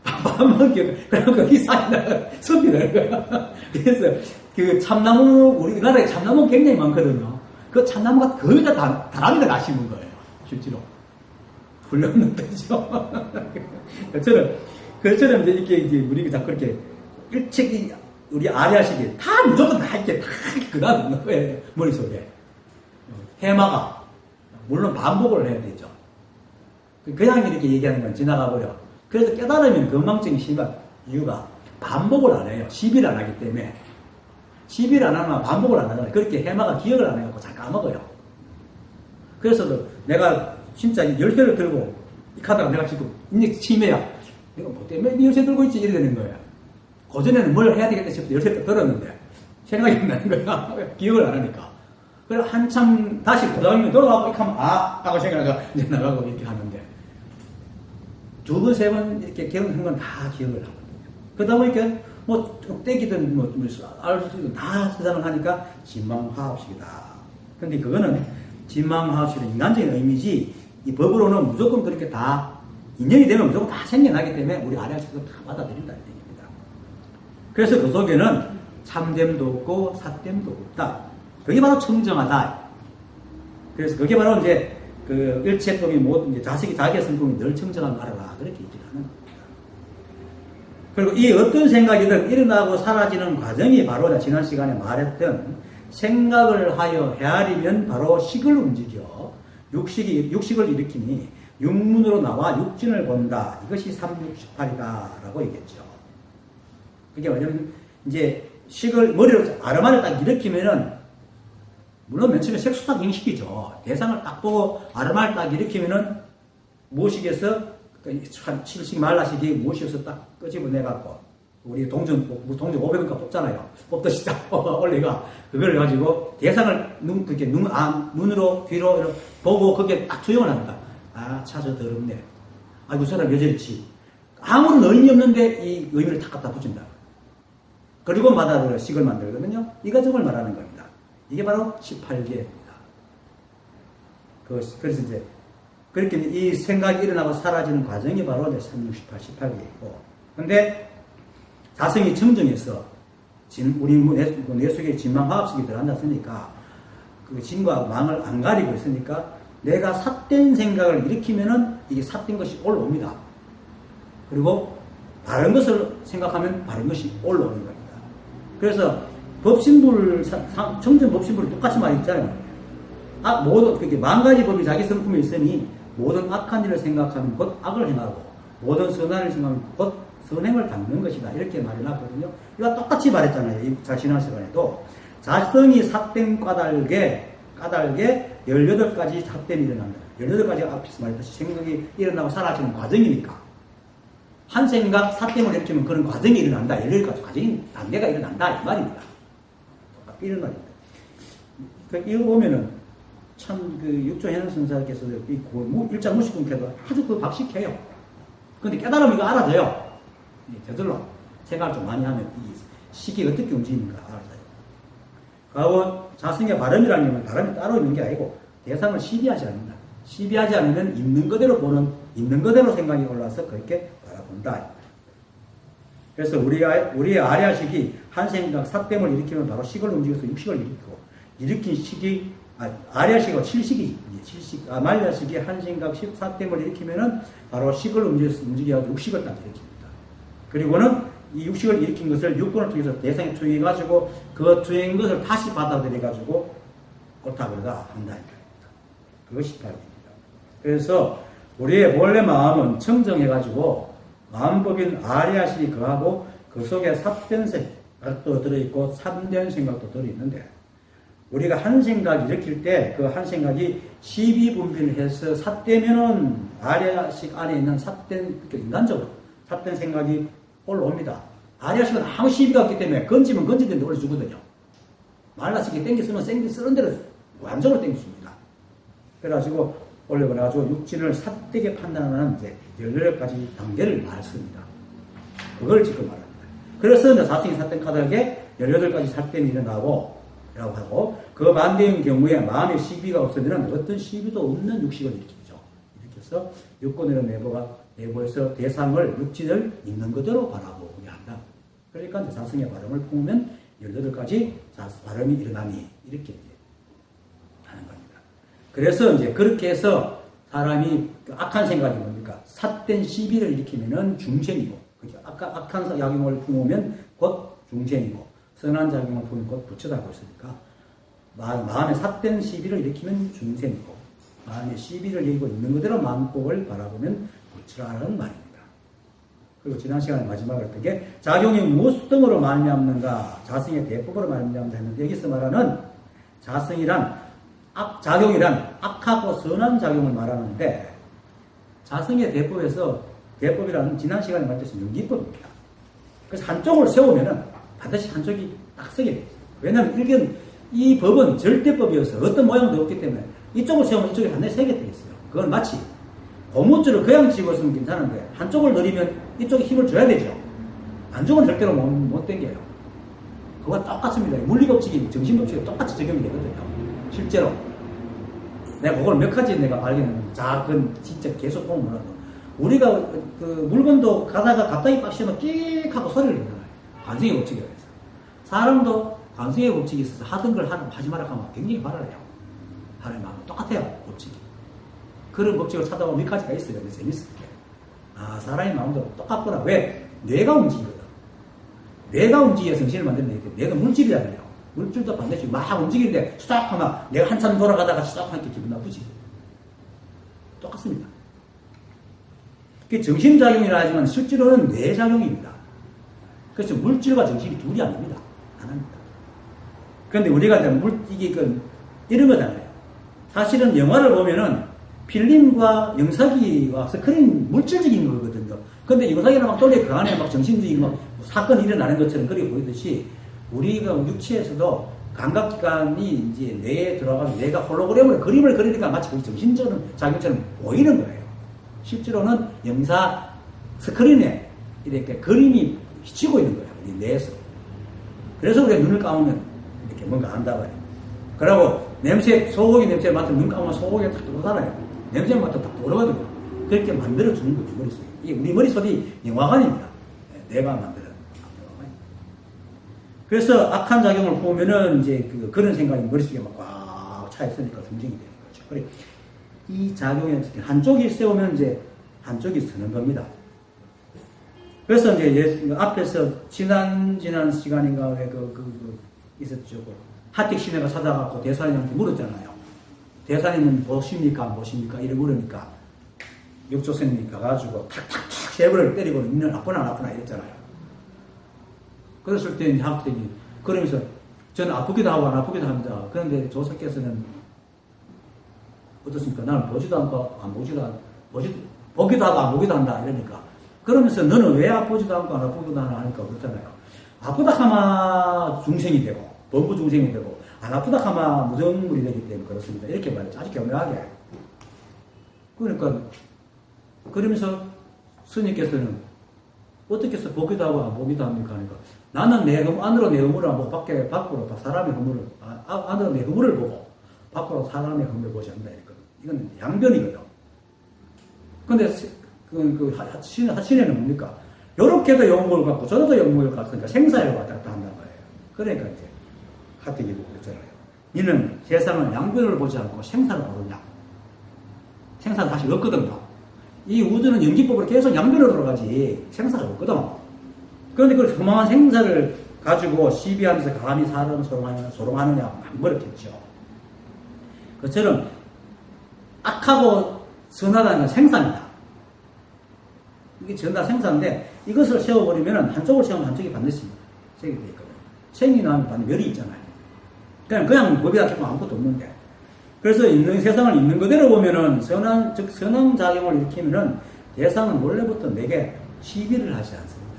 반 먹게, 그럼 거기 산이나 숲이 되는 거야. 그래서 그 참나무, 우리나라에 참나무 굉장히 많거든요. 그 참나무가 거의 다 다람쥐가 다 심은 거예요. 실제로. 훌륭한 뜻이죠. 그처럼 이제 우리가 다 그렇게 일찍이 우리 아리아식이 다 무조건 다 이렇게 다 그다 넣는 거예요. 머릿속에. 해마가 물론 반복을 해야 되죠. 그냥 이렇게 얘기하는 건 지나가 버려. 그래서 깨달으면 건망증이 심한 이유가 반복을 안 해요. 시비를 안 하기 때문에. 시비를 안 하면 반복을 안 하잖아요. 그렇게 해마가 기억을 안 해갖고 잘 까먹어요. 그래서도 내가 진짜 열쇠를 들고 이 카드가 내가 지금 인력 치매야. 내가 뭐 때문에 열쇠 들고 있지? 이래 되는 거야. 그전에는 뭘 해야 되겠다 싶어서 열쇠 딱 들었는데 생각이 안 나는 거야. 기억을 안 하니까. 그래서 한참 다시 도장님이 돌아가고 이렇게 하면 하고 생각하다가 이제 나가고 이렇게 하는데 두 번, 세 번 이렇게 경험한 건 다 기억을 하거든요. 그러다 보니까 뭐 떼기든 알수든 다 세상을 하니까 진망화합식이다. 근데 그거는 진망화합식은 인간적인 의미지 이 법으로는 무조건 그렇게 다 인연이 되면 무조건 다 생겨나기 때문에 우리 아리아식도 다 받아들인다는 얘기입니다. 그래서 그 속에는 참됨도 없고 삿됨도 없다. 그게 바로 청정하다. 그래서 그게 바로 이제 그 일체법이 모든 이제 자기의 성품이 늘 청정한 말이라 그렇게 얘기를 하는 겁니다. 그리고 이 어떤 생각이든 일어나고 사라지는 과정이 바로 지난 시간에 말했던 생각을 하여 헤아리면 바로 식을 움직여 육식을 일으키니 육문으로 나와 육진을 본다. 이것이 368이다라고 얘기했죠. 그게 뭐냐면 이제 식을 머리로 아르마를 딱 일으키면은 물론 맨 처음에 색소상 인식이죠. 대상을 딱 보고 아르마를 딱 일으키면은 모식에서 칠식 말라식이 모식에서 딱 끄집어내갖고 우리 동전 500원가 뽑잖아요. 뽑듯이 딱 올리가 그걸 가지고 대상을 눈으로 귀로 이렇게 보고 그게 딱 투영을 합니다. 아, 차저 더럽네. 아, 그 사람 여전치. 아무런 의미 없는데 이 의미를 탁 갖다 붙인다. 그리고 마다로 식을 만들거든요. 이 과정을 말하는 겁니다. 이게 바로 18계입니다. 그래서 이제, 그렇게 이 생각이 일어나고 사라지는 과정이 바로 이제 368, 18계이고. 근데, 자성이 청정해서, 우리 뇌 속에 진망화합식이 들어간다으니까, 그 진과 망을 안 가리고 있으니까, 내가 삿된 생각을 일으키면은 이게 삿된 것이 올라옵니다. 그리고, 바른 것을 생각하면 바른 것이 올라오는 겁니다. 그래서, 청정 법신불 똑같이 말했잖아요. 모든, 그게 만 가지 법이 자기 성품에 있으니 모든 악한 일을 생각하면 곧 악을 행하고 모든 선한 일을 생각하면 곧 선행을 닦는 것이다. 이렇게 말해놨거든요. 이거 똑같이 말했잖아요. 이 지난 시간에도. 자성이 삿된 까닭에 18가지 삿됨이 일어난다. 18가지가 앞에서 말했듯이 생각이 일어나고 사라지는 과정이니까. 한 생각, 삿됨을 일으키면 그런 과정이 일어난다. 18가지 과정이, 단계가 일어난다. 이 말입니다. 이런 말입니다. 이거 보면은 참 육조 해능 선사께서 일장 무식군께도 아주 박식해요. 근데 깨달으면 이거 알아져요. 되돌려 생각을 좀 많이 하면 이 식이 어떻게 움직이는가 알아져요. 그리고 자성의 발음이라는 건 발음이 따로 있는 게 아니고 대상을 시비하지 않는다. 시비하지 않으면 있는 그대로 보는, 있는 그대로 생각이 올라와서 그렇게 바라본다. 그래서 우리의 아리아식이 한 생각, 삿됨을 일으키면 바로 식을 움직여서 육식을 일으키고, 일으킨 식이, 아리아식은 칠식이지. 칠식, 말리아식이 한 생각, 삿됨을 일으키면은 바로 식을 움직여서 육식을 딱 일으킵니다. 그리고는 이 육식을 일으킨 것을 육권을 통해서 대상에 투영해가지고 그 투영한 것을 다시 받아들여가지고 옳다 그러다 한다. 그것이 바로입니다. 그래서 우리의 본래 마음은 청정해가지고 마음법인 아리아식이 거하고 그 속에 삿된 생각도 들어있고 참된 생각도 들어있는데 우리가 한 생각 일으킬 때 그 한 생각이 시비분별해서 삿되면은 아리아식 안에 있는 삿된, 인간적으로 삿된 생각이 올라옵니다. 아리아식은 아무 시비가 없기 때문에 건지면 건지는데 올려주거든요. 말라식이 땡겨 쓰면 쓰는 대로 완전으로 땡겨줍니다. 그래가지고 올려버려가지고 육진을 삿되게 판단하는 이제 18가지 단계를 말습니다. 그걸 지금 말합니다. 그래서 이제 사승이 삿된 까닭에 18가지 삿됨이 일어나고 라고 하고 그 반대인 경우에 마음의 시비가 없으면 어떤 시비도 없는 육식을 일으키죠. 일으켜서 육권이라는 내부에서 대상을 육진을 있는 그대로 바라보게 한다. 그러니까 이제 사승의 발음을 품으면 18가지 발음이 일어나니 이렇게 하는 겁니다. 그래서 이제 그렇게 해서 사람이 악한 생각이 뭡니까? 삿된 시비를 일으키면은 중생이고, 그죠? 악한 작용을 품으면 곧 중생이고, 선한 작용을 품으면 곧 부처다고 했으니까, 마음에 삿된 시비를 일으키면 중생이고, 마음에 시비를 이기고 있는 그대로 마음법을 바라보면 부처라는 말입니다. 그리고 지난 시간에 마지막으로 했던 게, 작용이 무엇 등으로 말미암는가? 자성의 대법으로 말미암는다 했는데, 여기서 말하는 작용이란 악하고 선한 작용을 말하는데, 자성의 대법이라는 지난 시간에 말했듯이 연기법입니다. 그래서 한쪽을 세우면은 반드시 한쪽이 딱 서게 돼요. 왜냐하면 이 법은 절대법이어서 어떤 모양도 없기 때문에 이쪽을 세우면 이쪽이 반드시 서게 되어 있어요. 그건 마치 고무줄을 그냥 쥐고 있으면 괜찮은데 한쪽을 늘리면 이쪽에 힘을 줘야 되죠. 안쪽은 절대로 못 당겨요. 그거 똑같습니다. 물리법칙이 정신법칙이 똑같이 적용이 되거든요. 실제로. 내가 그걸 몇 가지 내가 발견했는데, 그건 진짜 계속 보면 몰라도. 우리가 그 물건도 가다가 갑자기 빡 시면 끽 하고 소리를 내잖아요. 관성의 법칙이라고 해서. 사람도 관성의 법칙이 있어서 하던 걸 하지 마라 하면 굉장히 말을 해요. 하는 마음은 똑같아요. 법칙이. 그런 법칙을 찾아보면 몇 가지가 있어요. 근데 재밌을 게. 사람의 마음도 똑같구나. 왜? 뇌가 움직이거든. 뇌가 움직여야 정신을 만드는 게 뇌가 물질이잖아요. 물질도 반드시 막 움직이는데 스탑하면 내가 한참 돌아가다가 스탑하니까 기분 나쁘지. 똑같습니다. 그게 정신작용이라 하지만 실제로는 뇌작용입니다. 그래서 물질과 정신이 둘이 아닙니다. 하나입니다. 그런데 우리가 이제 이런 거잖아요. 사실은 영화를 보면은 필름과 영상기와 스크린 물질적인 거거든요. 근데 영상이나 막 돌려 그 안에 막 정신적인 막 사건이 일어나는 것처럼 그렇게 보이듯이 우리가 육체에서도 감각기관이 이제 뇌에 들어가서 뇌가 홀로그램으로 그림을 그리니까 마치 거기 정신적인 작용처럼 보이는 거예요. 실제로는 영상 스크린에 이렇게 그림이 비치고 있는 거예요. 우리 뇌에서. 그래서 우리가 눈을 감으면 이렇게 뭔가 안다고 해요. 그리고 소고기 냄새 맡으면 눈 감으면 소고기가 탁 들어오잖아요. 냄새 맡으면 탁 들어오거든요. 그렇게 만들어주는 거죠, 머릿속에. 이게 우리 머릿속이 영화관입니다. 뇌가 만드는 영화관입니다. 그래서 악한 작용을 보면은 이제 그런 생각이 머릿속에 막 꽉 차있으니까 중증이 되는 거죠. 그래. 이 작용에 한쪽이 세우면 이제 한쪽이 서는 겁니다. 그래서 이제 앞에서 지난 시간인가 왜 있었죠. 하틱 시내가 찾아가고 대사님한테 물었잖아요. 대사님은 보십니까? 안 보십니까? 이래 물으니까 육조선님이 가가지고 탁탁탁 세 번을 때리고 니는 아프나 안 아프나 이랬잖아요. 그랬을 때 이제 학생이 그러면서 저는 아프기도 하고 안 아프기도 합니다. 그런데 조사께서는 어떻습니까? 나는 보지도 않고 안 보지도 않고 보기도 하고 안 보기도 한다 이러니까 그러면서 너는 왜 아프지도 않고 안 아프기도 하나 하니까 그렇잖아요. 아프다 하면 중생이 되고 범부 중생이 되고 안 아프다 하면 무정물이 되기 때문에 그렇습니다. 이렇게 말했죠. 아주 교묘하게. 그러니까 그러면서 스님께서는 어떻게 해서 보기도 하고 안 보기도 합니까? 하니까 나는 내 안으로 내 허물을 안 보고 밖으로 사람의 허물을 안으로 내 허물을 보고 밖으로 사람의 허물을 보지 않는다 이랬거든. 이건 양변이거든. 근데 하신에는 뭡니까? 요렇게도 영목을 갖고 저렇게도 영목을 갖고 그러니까 생사를 왔다 갔다 한단 말이에요. 그러니까 이제 하택이 보고 그랬잖아요. 니는 세상을 양변을 보지 않고 생사를 보느냐? 생사는 사실 없거든요. 이 우주는 연기법으로 계속 양변으로 돌아가지 생사가 없거든. 그런데 그 조망한 생사를 가지고 시비하면서 감히 사람을 소롱하느냐 안 그렇겠죠. 그처럼 악하고 선하다는 건 생사입니다. 이게 전부 다 생사인데 이것을 세워버리면 한쪽을 세우면 한쪽이 반드시 세게 되어 있거든요. 생이 나면 반드시 멸이 있잖아요. 그냥 법이 닫히고 아무것도 없는데. 그래서 세상을 있는 그대로 보면은 선한 작용을 일으키면은 대상은 원래부터 내게 시비를 하지 않습니다.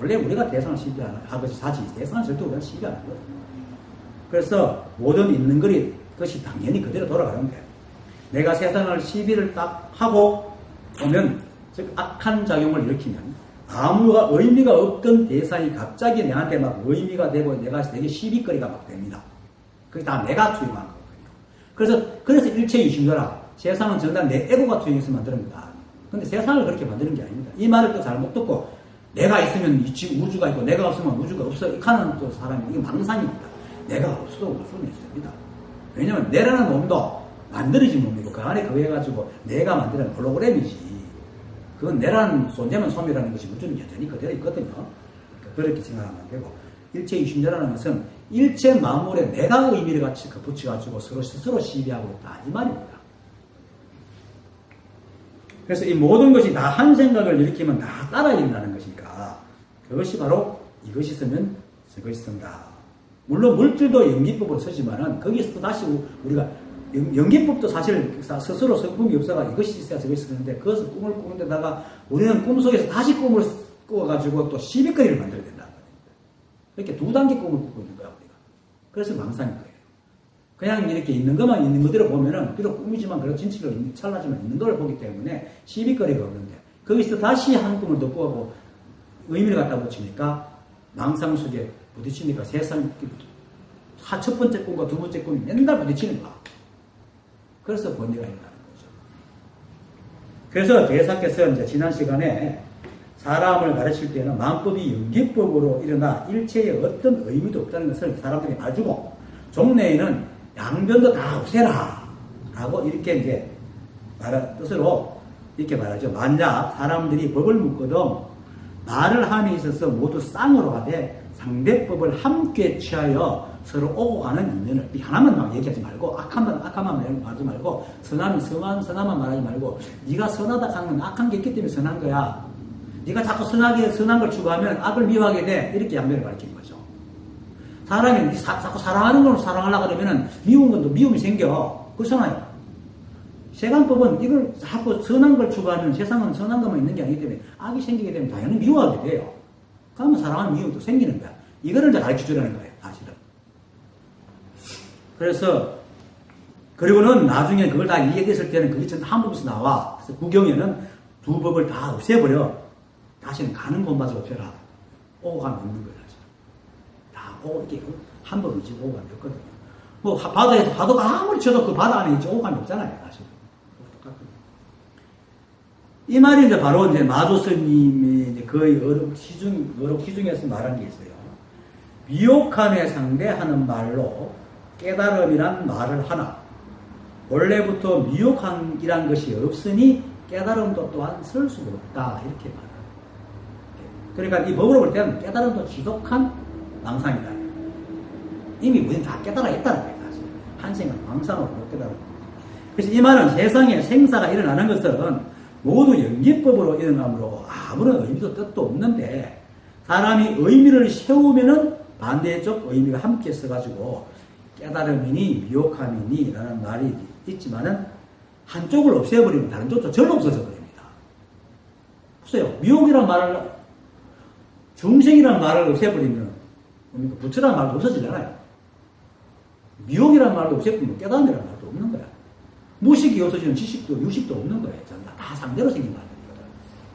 원래 우리가 대상을 시비하듯이 하지 대상은 절대 우리가 시비 안 하거든요. 그래서 모든 있는 것이 당연히 그대로 돌아가는데 내가 세상을 시비를 딱 하고 보면 즉 악한 작용을 일으키면 아무가 의미가 없던 대상이 갑자기 내한테 막 의미가 되고 내게 시비거리가 막 됩니다. 그게 다 내가 투입한 거거든요. 그래서 일체유심조라 세상은 전부 다 내 에고가 투입해서 만듭니다. 근데 세상을 그렇게 만드는 게 아닙니다. 이 말을 또 잘못 듣고 내가 있으면 우주가 있고 내가 없으면 우주가 없어 이렇게 하는 또 사람이 이게 망상입니다. 내가 없어도 우주는 있습니다. 왜냐면 내라는 놈도 만들어진 놈이고 그 안에 거해가지고 내가 만드는 홀로그램이지. 그건 내라는 존재만 소멸하는 것이 우주는 여전히 그대로 있거든요. 그러니까 그렇게 생각하면 안 되고 일체유심조라는 것은 일체 만물에 내가 의미를 같이 붙여가지고 서로 스스로 시비하고 있다 이 말입니다. 그래서 이 모든 것이 다 한 생각을 일으키면 다 따라인다는 것이니까 그것이 바로 이것이 있으면 저것이 쓴다. 물론 물질도 연기법으로 쓰지만은 거기서 다시 우리가 연기법도 사실 스스로 성품이 없어가 이것이 있어야 저것이 쓰는데 그것을 꿈을 꾸는 데다가 우리는 꿈속에서 다시 꿈을 꾸어가지고 또 시비거리를 만들어야 된다는 겁니다. 이렇게 두 단계 꿈을 꾸고 있는 거야 우리가. 그래서 망상인 거예요. 그냥 이렇게 있는 것만 있는 그대로 보면은 비록 꿈이지만 그래도 진실로 찰나지만 있는 걸 보기 때문에 시비거리가 없는데 거기서 다시 한 꿈을 더 꾸고 의미를 갖다 붙이니까 망상 속에 부딪히니까 세상 첫 번째 꿈과 두 번째 꿈이 맨날 부딪히는 거야. 그래서 번뇌가 일어나는 거죠. 그래서 대사께서 이제 지난 시간에 사람을 가르칠 때는 만법이 연기법으로 일어나 일체에 어떤 의미도 없다는 것을 사람들이 말해주고 종래에는 양변도 다 없애라 라고 이렇게 이제 뜻으로 이렇게 말하죠. 만약 사람들이 법을 묻거든 말을 함에 있어서 모두 쌍으로 하되 상대법을 함께 취하여 서로 오고 가는 인연을 하나만 막 얘기하지 말고 악함만 말하지 말고 선함만 말하지 말고 네가 선하다 하는 건 악한 게 있기 때문에 선한 거야. 네가 자꾸 선한 걸 추구하면 악을 미워하게 돼. 이렇게 양면을 가르치는 거죠. 사람이 자꾸 사랑하는 걸 사랑하려고 그러면은 미운 것도 미움이 생겨. 그렇잖아요. 세간법은 이걸 자꾸 선한 걸 추구하면 세상은 선한 것만 있는 게 아니기 때문에 악이 생기게 되면 당연히 미워하게 돼요. 그러면 사랑하는 미움도 생기는 거야. 이거를 이제 가르쳐 주라는 거예요. 사실은. 그래서 그리고는 나중에 그걸 다 이해됐을 때는 그게 전부 한 법에서 나와. 그래서 구경에는 두 법을 다 없애버려. 다시는 가는 곳마저 없애라. 오고 가면 없는 거예요. 다 오고 이렇게 한 법이지 오고 가면 없거든요. 뭐 바다에서 파도가 아무리 쳐도 그 바다 안에 있지 오고 가면 없잖아요. 사실. 똑같거든요. 이 말이 이제 바로 이제 마조 스님이 이제 거의 어록 시중에서 말한 게 있어요. 미혹함에 상대하는 말로 깨달음이란 말을 하나 원래부터 미혹함이란 것이 없으니 깨달음도 또한 쓸 수가 없다 이렇게 말해요. 그러니까 이 법으로 볼 때는 깨달음도 지독한 망상이다. 이미 우리는 다 깨달아 있다는 거예요. 사실. 한 생각 망상으로 못 깨달은 거예요. 그래서 이 말은 세상에 생사가 일어나는 것은 모두 연기법으로 일어나므로 아무런 의미도 뜻도 없는데 사람이 의미를 세우면은 반대쪽 의미가 함께 써가지고 깨달음이니 미혹함이니 라는 말이 있지만은 한쪽을 없애버리면 다른 쪽도 절로 없어져 버립니다. 보세요. 미혹이란 말을, 중생이란 말을 없애버리면 부처란 말도 없어지잖아요. 미혹이란 말도 없애버리면 깨달음이란 말도 없는 거야. 무식이 없어지는 지식도 유식도 없는 거예요. 다 상대로 생긴 말들이거든.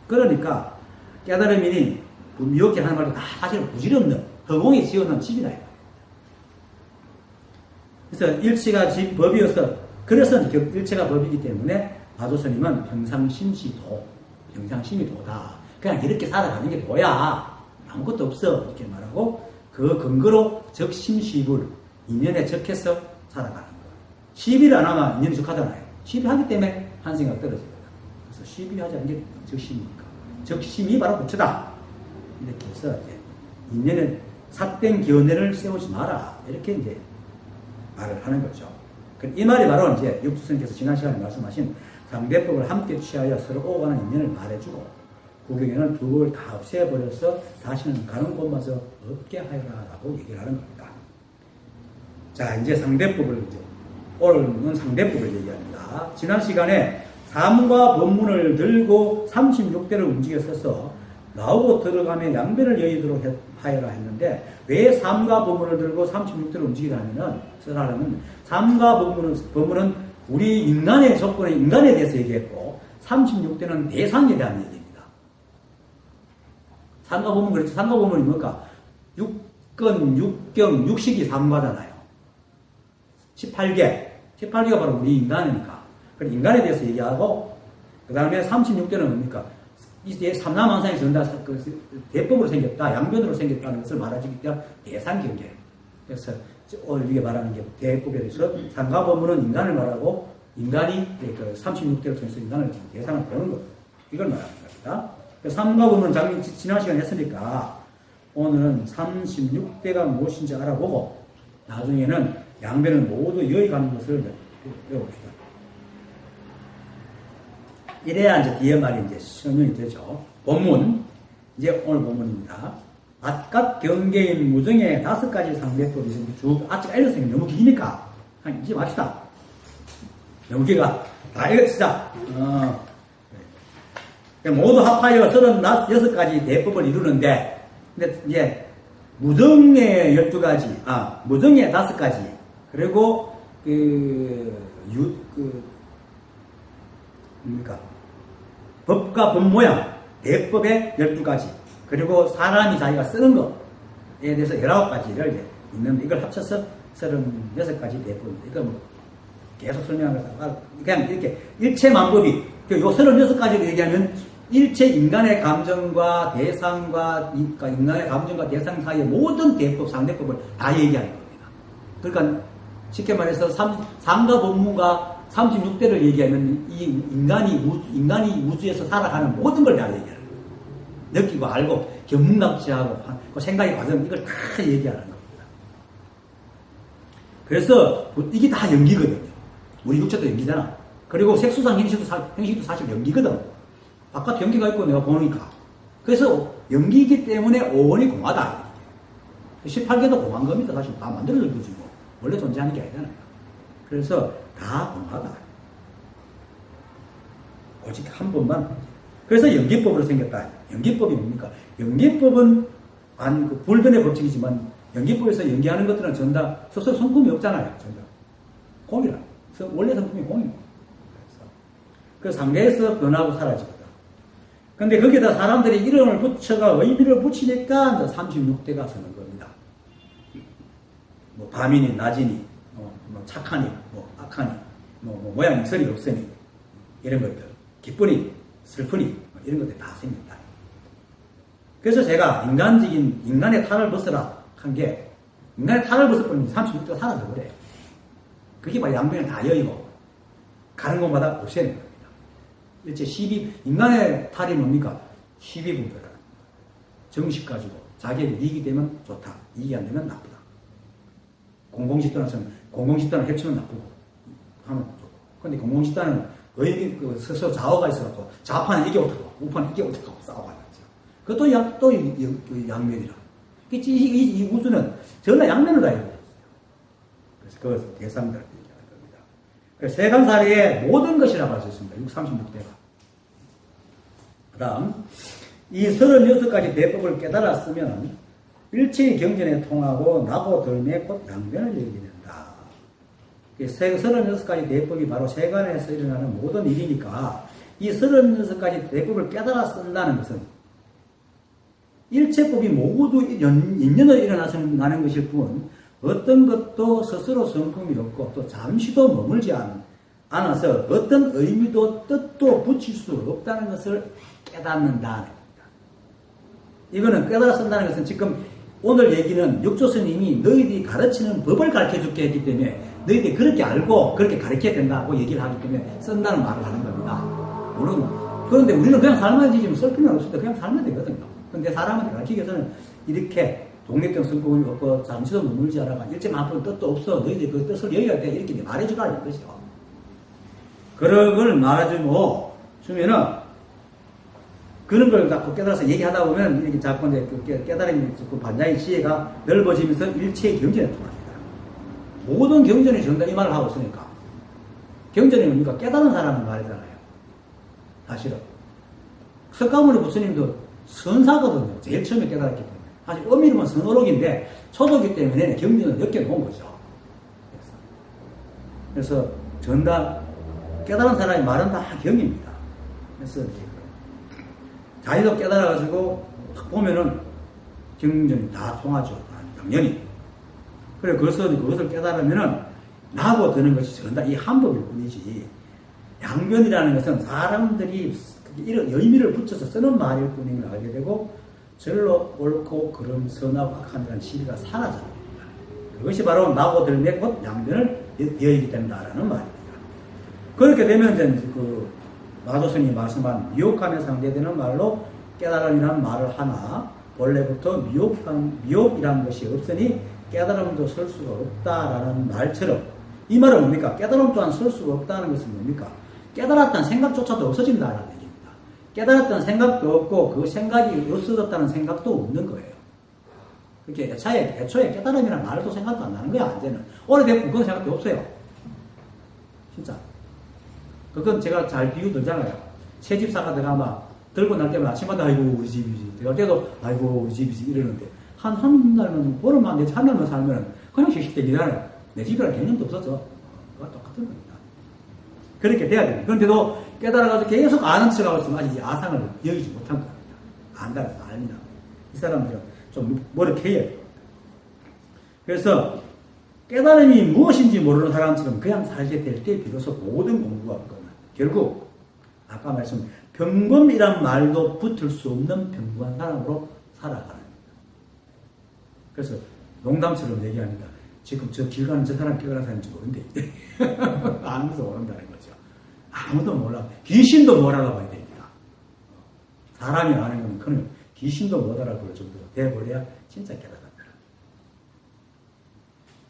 그러니까 깨달음이니 미혹이 하는 말도 다 사실은 부질없는 허공에 지어놓은 집이다. 그래서 일체가 법이어서 그래서 일체가 법이기 때문에 마조스님은 평상심시도, 평상심이도다. 그냥 이렇게 살아가는 게 도야. 아무것도 없어. 이렇게 말하고 그 근거로 적심시불 인연에 적해서 살아가는 거예요. 시비를 안 하면 인연이 적하잖아요. 시비하기 때문에 한생각 떨어집니다. 그래서 시비하지 않는 게 적심이니까. 적심이 바로 부처다. 이렇게 해서 이제 인연에 삿된 견해를 세우지 마라. 이렇게 이제 말을 하는 거죠. 이 말이 바로 이제 육수선께서 지난 시간에 말씀하신 상대법을 함께 취하여 서로 오가는 인연을 말해주고 구경에는 두 법을 다 없애버려서 다시는 가는 곳마저 없게 하여라라고 얘기를 하는 겁니다. 자, 이제 상대법을 이제 오늘은 상대법을 얘기합니다. 지난 시간에 삼과 법문을 들고 36대를 움직였어서 나오고 들어가며 양변을 여의도록 하여라 했는데 왜 삼가 법문을 들고 36대를 움직이라면은 쓰라면 삼가 법문은 우리 인간의 조건의 인간에 대해서 얘기했고 36대는 대상에 대한 얘기입니다. 삼가 법문 그렇죠. 삼가 법문이 뭘까? 육근, 육경, 육식이 삼가잖아요. 18개가 바로 우리 인간이니까. 그래서 인간에 대해서 얘기하고 그 다음에 36대는 뭡니까? 이제 삼라만상이 전다 대법으로 생겼다, 양변으로 생겼다는 것을 말해주기 때문에 대상경계. 그래서 오늘 이게 말하는 게 대법에 대해서 삼가법문은 인간을 말하고 인간이 그 36대를 통해서 인간을 대상을 보는 것. 이걸 말하는 겁니다. 삼가법문은 지난 시간에 했으니까 오늘은 36대가 무엇인지 알아보고 나중에는 양변을 모두 여의가는 것을 배워봅시다. 이래야 이제 뒤에 말이 이제 설명이 되죠. 본문, 이제 오늘 본문입니다. 앗갓 경계인 무정의 5가지 상대법이 쭉 아직 알려서 너무 기니까 한 이제 맙시다. 너무 기가 다 읽읍시다. 모두 합하여 36가지 대법을 이루는데 근데 이제 무정의 12가지, 무정의 5가지 그리고 뭡니까? 법과 법 모양, 대법의 12가지, 그리고 사람이 자기가 쓰는 것에 대해서 19가지를 있는데, 이걸 합쳐서 36가지 대법입니다. 이거 뭐, 계속 설명하면서, 그냥 이렇게, 일체만법이, 요 36가지를 얘기하면, 일체 인간의 감정과 대상과, 인간의 감정과 대상 사이의 모든 대법, 상대법을 다 얘기하는 겁니다. 그러니까, 쉽게 말해서, 삼가 법문과 36대를 얘기하면 이 인간이 우주에서 살아가는 모든 걸 다 얘기하는 거예요. 느끼고 알고 견문각지하고 그 생각의 과정 이걸 다 얘기하는 겁니다. 그래서 이게 다 연기거든요. 우리 육체도 연기잖아. 그리고 색수상 행식도 사실 연기거든. 바깥 연기가 있고 내가 보니까. 그래서 연기이기 때문에 오원이 공하다. 18개도 공한 겁니다. 사실 다 만들어진 거지 뭐. 원래 존재하는 게 아니잖아요. 그래서 다 공하다. 오직 한 번만. 그래서 연기법으로 생겼다. 연기법이 뭡니까? 연기법은 불변의 법칙이지만 연기법에서 연기하는 것들은 전다 스스로 성품이 없잖아요. 전다 공이라. 원래 성품이 공입니다. 그래서 상대에서 변하고 사라지거든. 근데 거기다 사람들이 이름을 붙여가 의미를 붙이니까 36대가 서는 겁니다. 뭐 밤이니 낮이니 뭐 착하니 뭐 악하니 뭐 모양이 설이 없으니 이런 것들 기쁘니 슬프니 뭐 이런 것들이 다 생긴다. 그래서 제가 인간의 탈을 벗어라 한 게 인간의 탈을 벗어버리면 36대가 사라져 버려요. 그게 바로 양변을 다 여의고 가는 곳마다 없애는 겁니다. 일제 인간의 탈이 뭡니까? 시비분별하는 정식 가지고 자기에게 이익이 되면 좋다, 이익이 안 되면 나쁘다. 공공집단을 해치면 나쁘고 하면 좋고 근데 공공집단은 스스로 좌우가 있어갖고 좌파는 이게 어떡하고 우파는 이게 어떡하고 싸워가지고 그것도 또 양면이라. 이 우주는 전혀 양면을 다 이루어져 있어요. 그래서 그것을 대상자를 얘기하는 겁니다. 그래서 세간사리의 모든 것이라고 할 수 있습니다. 36대가. 그 다음 이 36가지 대법을 깨달았으면 일체의 경전에 통하고 나고 덜매 곧 양면을 열게 된다. 36가지 대법이 바로 세간에서 일어나는 모든 일이니까 이 36가지 대법을 깨달아 쓴다는 것은 일체법이 모두 인연으로 일어나는 것일 뿐 어떤 것도 스스로 성품이 없고 또 잠시도 머물지 않아서 어떤 의미도 뜻도 붙일 수 없다는 것을 깨닫는다는 겁니다. 이거는 깨달아 쓴다는 것은 지금 오늘 얘기는 육조 스님이 너희들이 가르치는 법을 가르쳐 줄게 했기 때문에 너희들이 그렇게 알고 그렇게 가르쳐야 된다고 얘기를 하기 때문에 쓴다는 말을 하는 겁니다. 물론 그런데 우리는 그냥 살면 되지 쓸 필요는 없습니다. 그냥 살면 되거든요. 근데 사람한테 가르치기 위해서는 이렇게 독립된 성품이 없고 잠시도 머물지 않아가 일제만큼 뜻도 없어 너희들이 그 뜻을 여기야 돼 이렇게 말해주라는 것이죠. 그런 걸 말해주면은 그런 걸 갖고 깨달아서 얘기하다 보면 이렇게 자꾸 이제 그 깨달음이 그 반장의 지혜가 넓어지면서 일체의 경전에 통합니다. 모든 경전이 전다 이 말을 하고 있으니까 경전이 뭡니까? 깨달은 사람은 말이잖아요. 사실은 석가모니 부처님도 선사거든요. 제일 처음에 깨달았기 때문에 사실 엄밀히는 선어록인데 초도기 때문에 경전을 엮여놓은 거죠. 그래서 전다 깨달은 사람의 말은 다 경입니다. 그래서 자기도 깨달아가지고 딱 보면은 경전이 다 통하죠. 당연히. 그래, 그것을 깨달으면은 나고 드는 것이 전다 이 한 법일 뿐이지. 양변이라는 것은 사람들이 이런 의미를 붙여서 쓰는 말일 뿐임을 알게 되고 절로 옳고 그름 선하고 악함이라는 시비가 사라집니다. 그것이 바로 나고 들매 곧 양변을 여의게 된다라는 말입니다. 그렇게 되면 이제 그 마도스님이 말씀한 미혹함에 상대되는 말로 깨달음이라는 말을 하나 원래부터 미혹이라는 것이 없으니 깨달음도 설 수가 없다라는 말처럼 이 말은 뭡니까? 깨달음 또한 설 수가 없다는 것은 뭡니까? 깨달았다는 생각조차도 없어진다라는 얘기입니다. 깨달았다는 생각도 없고 그 생각이 없어졌다는 생각도 없는 거예요. 그렇게 애초에 깨달음이라는 말도 생각도 안 나는 거야. 이제는 오래됐고 그건 생각도 없어요. 진짜. 그건 제가 잘 비유 들잖아요. 새 집사가 들어가면 들고 날 때마다 아침마다 아이고 우리 집이지. 들어갈 때도 아이고 우리 집이지 이러는데 한 달만 보름만 내지 한 달만 살면 그냥 휴식되기잖아요. 내 집이라는 개념도 없었죠. 그거 똑같은 겁니다. 그렇게 돼야 됩니다. 그런데도 깨달아가지고 계속 아는 척하고 있으면 아직 아상을 여기지 못한 겁니다. 안다는 알미나. 이 사람들은 좀 머쓱해야 돼요. 그래서 깨달음이 무엇인지 모르는 사람처럼 그냥 살게 될 때 비로소 모든 공부가 끝나. 결국 아까 말씀 평범이란 말도 붙을 수 없는 평범한 사람으로 살아가는 겁니다. 그래서 농담처럼 얘기합니다. 지금 저 길 가는 저 사람 깨달은 사람인지 모르는데 아무도 모른다는 거죠. 아무도 몰라. 귀신도 못 알아봐야 됩니다. 사람이 아는 건 그는 귀신도 못 알아볼 정도로 돼버려야 진짜 깨달아.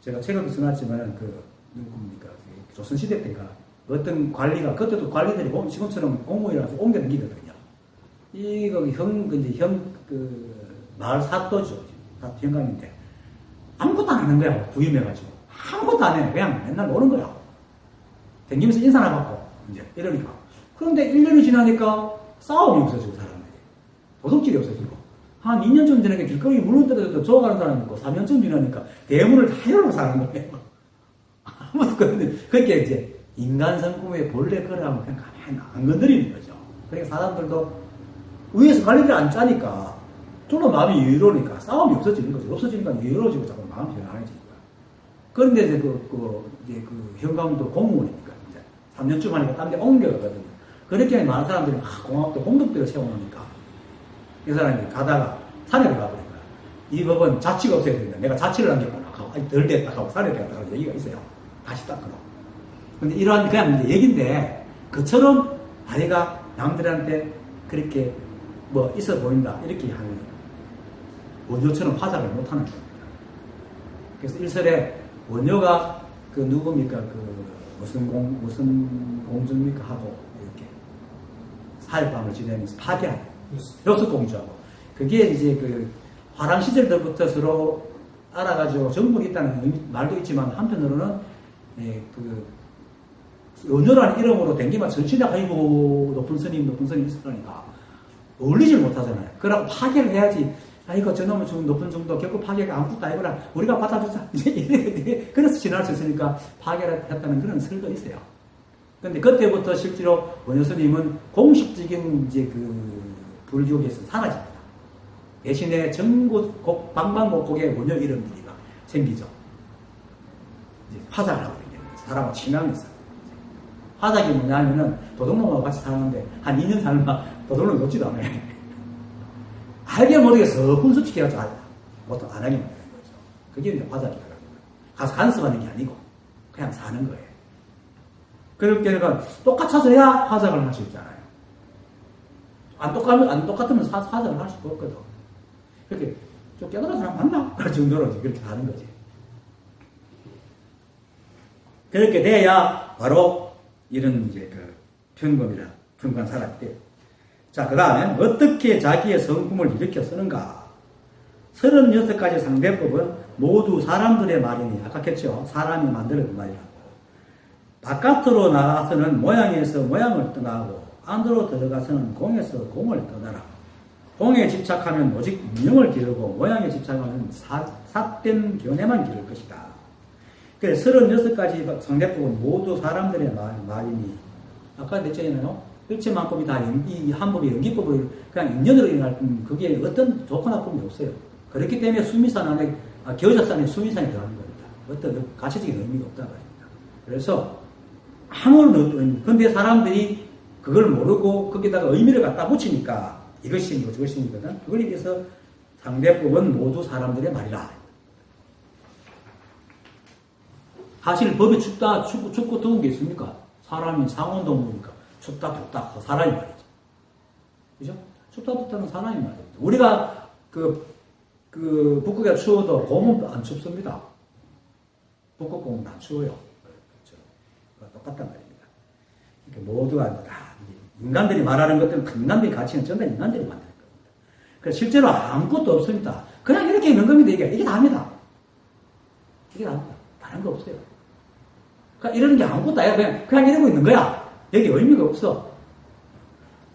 제가 책에도 써놨지만, 누굽니까, 조선시대 때가 어떤 관리가, 그때도 관리들이 지금처럼 공무원이라서 옮겨다니거든요. 이거 마을 사또죠. 사또 현감인데. 아무것도 안 하는 거야. 부임해가지고. 아무것도 안 해. 그냥 맨날 노는 거야. 댕기면서 인사나 받고, 이제, 이러니까. 그런데 1년이 지나니까 싸움이 없어지고, 사람들이. 도둑질이 없어지고. 한 2년쯤 지나니까 길거리 물론 때도 좋아가는 사람이 있고, 3년쯤 지나니까 대문을 다 열고 사는 거예요. 아무도 그렇게 이제 인간 성품의 본래 거라면 그냥 가만히 안 건드리는 거죠. 그러니까 사람들도 위에서 관리를 안 짜니까, 좀 마음이 여유로우니까 싸움이 없어지는 거죠. 없어지니까 여유로워지고 자꾸 마음이 편안해지는 거야. 그런데 이제 현감도 공무원이니까, 이제 3년쯤 하니까 딴 데 옮겨가거든요. 그렇게 많은 사람들이 공학도 공덕대로 세워놓으니까, 이 사람이 가다가 산에 가버린 거야. 이 법은 자치가 없어야 된다. 내가 자치를 남겼구나 하고, 아니, 덜 됐다 하고 산에 갔다가 얘기가 있어요. 다시 닦으라고. 근데 이러한 그냥 얘기인데, 그처럼 아이가 남들한테 그렇게 뭐 있어 보인다. 이렇게 하면 원효처럼 화작을 못 하는 겁니다. 그래서 일설에 원효가 누굽니까? 무슨 공주입니까? 하고, 이렇게 사흘밤을 지내면서 파괴하는 여수공주하고. 그게 이제 그 화랑 시절부터 서로 알아가지고 정복이 있다는 말도 있지만, 한편으로는, 예, 그, 은효라는 이름으로 댕기만 전신에 아이고, 높은 스님 있으니까, 어울리질 못하잖아요. 그러고 파괴를 해야지. 아이고, 저놈은 좀 높은 정도 결국 파괴가 아무것도 아니구나. 우리가 받아주자. 이제 그래서 지날 수 있으니까 파괴를 했다는 그런 설도 있어요. 근데 그때부터 실제로 원효 스님은 공식적인 이제 그 불교계에서 사라집니다. 대신에 전국 방방곡곡에 원효 이름들이 막 생기죠. 이제 화작을 하고 있는 거예요. 사람하고 친하면서. 화작이 뭐냐면은 도둑놈하고 같이 사는데 한 2년 살면 도둑놈 놓지도 않아요. 알게 모르게 훈수치켜가지고 뭐또 안 하게 만드는 거죠. 그게 이제 화작이라는 거예요. 가서 간섭하는 게 아니고 그냥 사는 거예요. 그러니까 똑같아서 해야 화작을 할 수 있잖아요. 안 똑같으면 화작을 할 수가 없거든. 그렇게 좀 깨달은 사람 맞나? 그럴 정도로 그렇게 하는 거지. 그렇게 돼야 바로 이런 이제 그 평범한 사람이 돼요. 자, 그 다음에 어떻게 자기의 성품을 일으켜 쓰는가? 36가지 상대법은 모두 사람들의 말이니, 아까 했죠? 사람이 만들어낸 말이라고. 바깥으로 나가서는 모양에서 모양을 떠나고, 안으로 들어가서는 공에서 공을 떠나라. 공에 집착하면 오직 운명을 기르고, 모양에 집착하면 삿된 견해만 기를 것이다. 그래서 36가지 상대법은 모두 사람들의 말이니, 아까 했잖아요. 일체만법이 다 이 한법이 연기법을 그냥 인연으로 일어날 뿐, 그게 어떤 좋고 나쁨이 없어요. 그렇기 때문에 수미산 안에, 겨자산에 수미산이 들어가는 겁니다. 어떤 가치적인 의미가 없단 말입니다. 그래서 아무런, 근데 사람들이 그걸 모르고 거기다가 의미를 갖다 붙이니까 이것이 아니고 저것이 아니거든. 그걸 위해서 상대법은 모두 사람들의 말이라. 사실 법이 춥고 더운 게 있습니까? 사람이 상온동물이니까. 춥다, 덥다, 사람이 말이죠. 그죠? 춥다, 덥다는 사람이 말이죠. 우리가, 북극에 추워도 곰은 안 춥습니다. 북극 곰은 안 추워요. 그렇죠. 똑같단 말입니다. 그러니까 모두가 다, 인간들이 말하는 것들은 인간들이 가치는 전부 다 인간들이 만드는 겁니다. 그래서 실제로 아무것도 없습니다. 그냥 이렇게 있는 겁니다, 이게 다입니다. 이게 다입니다. 다른 거 없어요. 그러니까 이러는 게 아무것도 아니야. 그냥 이러고 있는 거야. 여기 의미가 없어.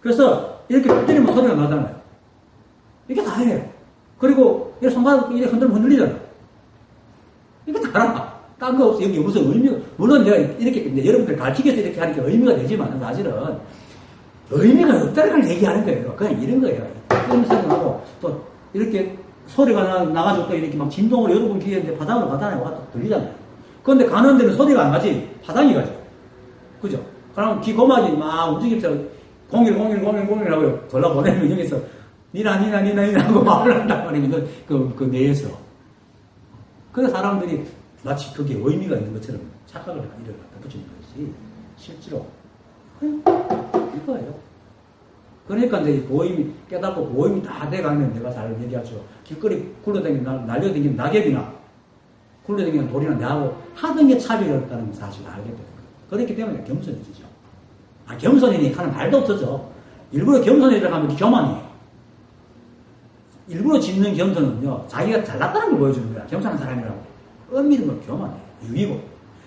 그래서 이렇게 때리면 소리가 나잖아요. 이게 다예요. 그리고 이렇게 손가락 이렇게 흔들면 흔들리잖아. 이게 다라. 딴 거 없어. 여기 무슨 의미가, 물론 내가 이렇게 여러분들 가르치기 위해서 이렇게 하니까 의미가 되지만 사실은 의미가 없다는 걸 얘기하는 거예요. 그냥 이런 거예요. 이런 생각하고 또 이렇게 소리가 나가지고 또 이렇게 막 진동으로 여러분 귀에 이제 바닥으로 가다니까 와서 들리잖아요. 그런데 가는 데는 소리가 안 가지. 바닥이 가죠. 그죠? 그럼 귀 고막이 막 움직이면서 01010101하고 돌아보내면 여기서 니나 하고 말을 한단 말이에요. 그 내에서. 그래서 사람들이 마치 그게 의미가 있는 것처럼 착각을 이렇게 갖다 붙이는 것이 실제로 이거예요. 그러니까 이제 깨닫고 보임이 다 돼가면 내가 잘 얘기하죠. 길거리 굴러다니는 날려다니는 낙엽이나 굴러다니는 돌이나 내하고 하던 게 차별이 없다는 사실을 알게 되는 거예요. 그렇기 때문에 겸손해지죠. 겸손이니까 하는 말도 없어져. 일부러 겸손해지려고 하면 교만이에요. 일부러 짓는 겸손은요, 자기가 잘났다는 걸 보여주는 거야. 겸손한 사람이라고. 엄밀히 뭐 교만이에요. 유이고.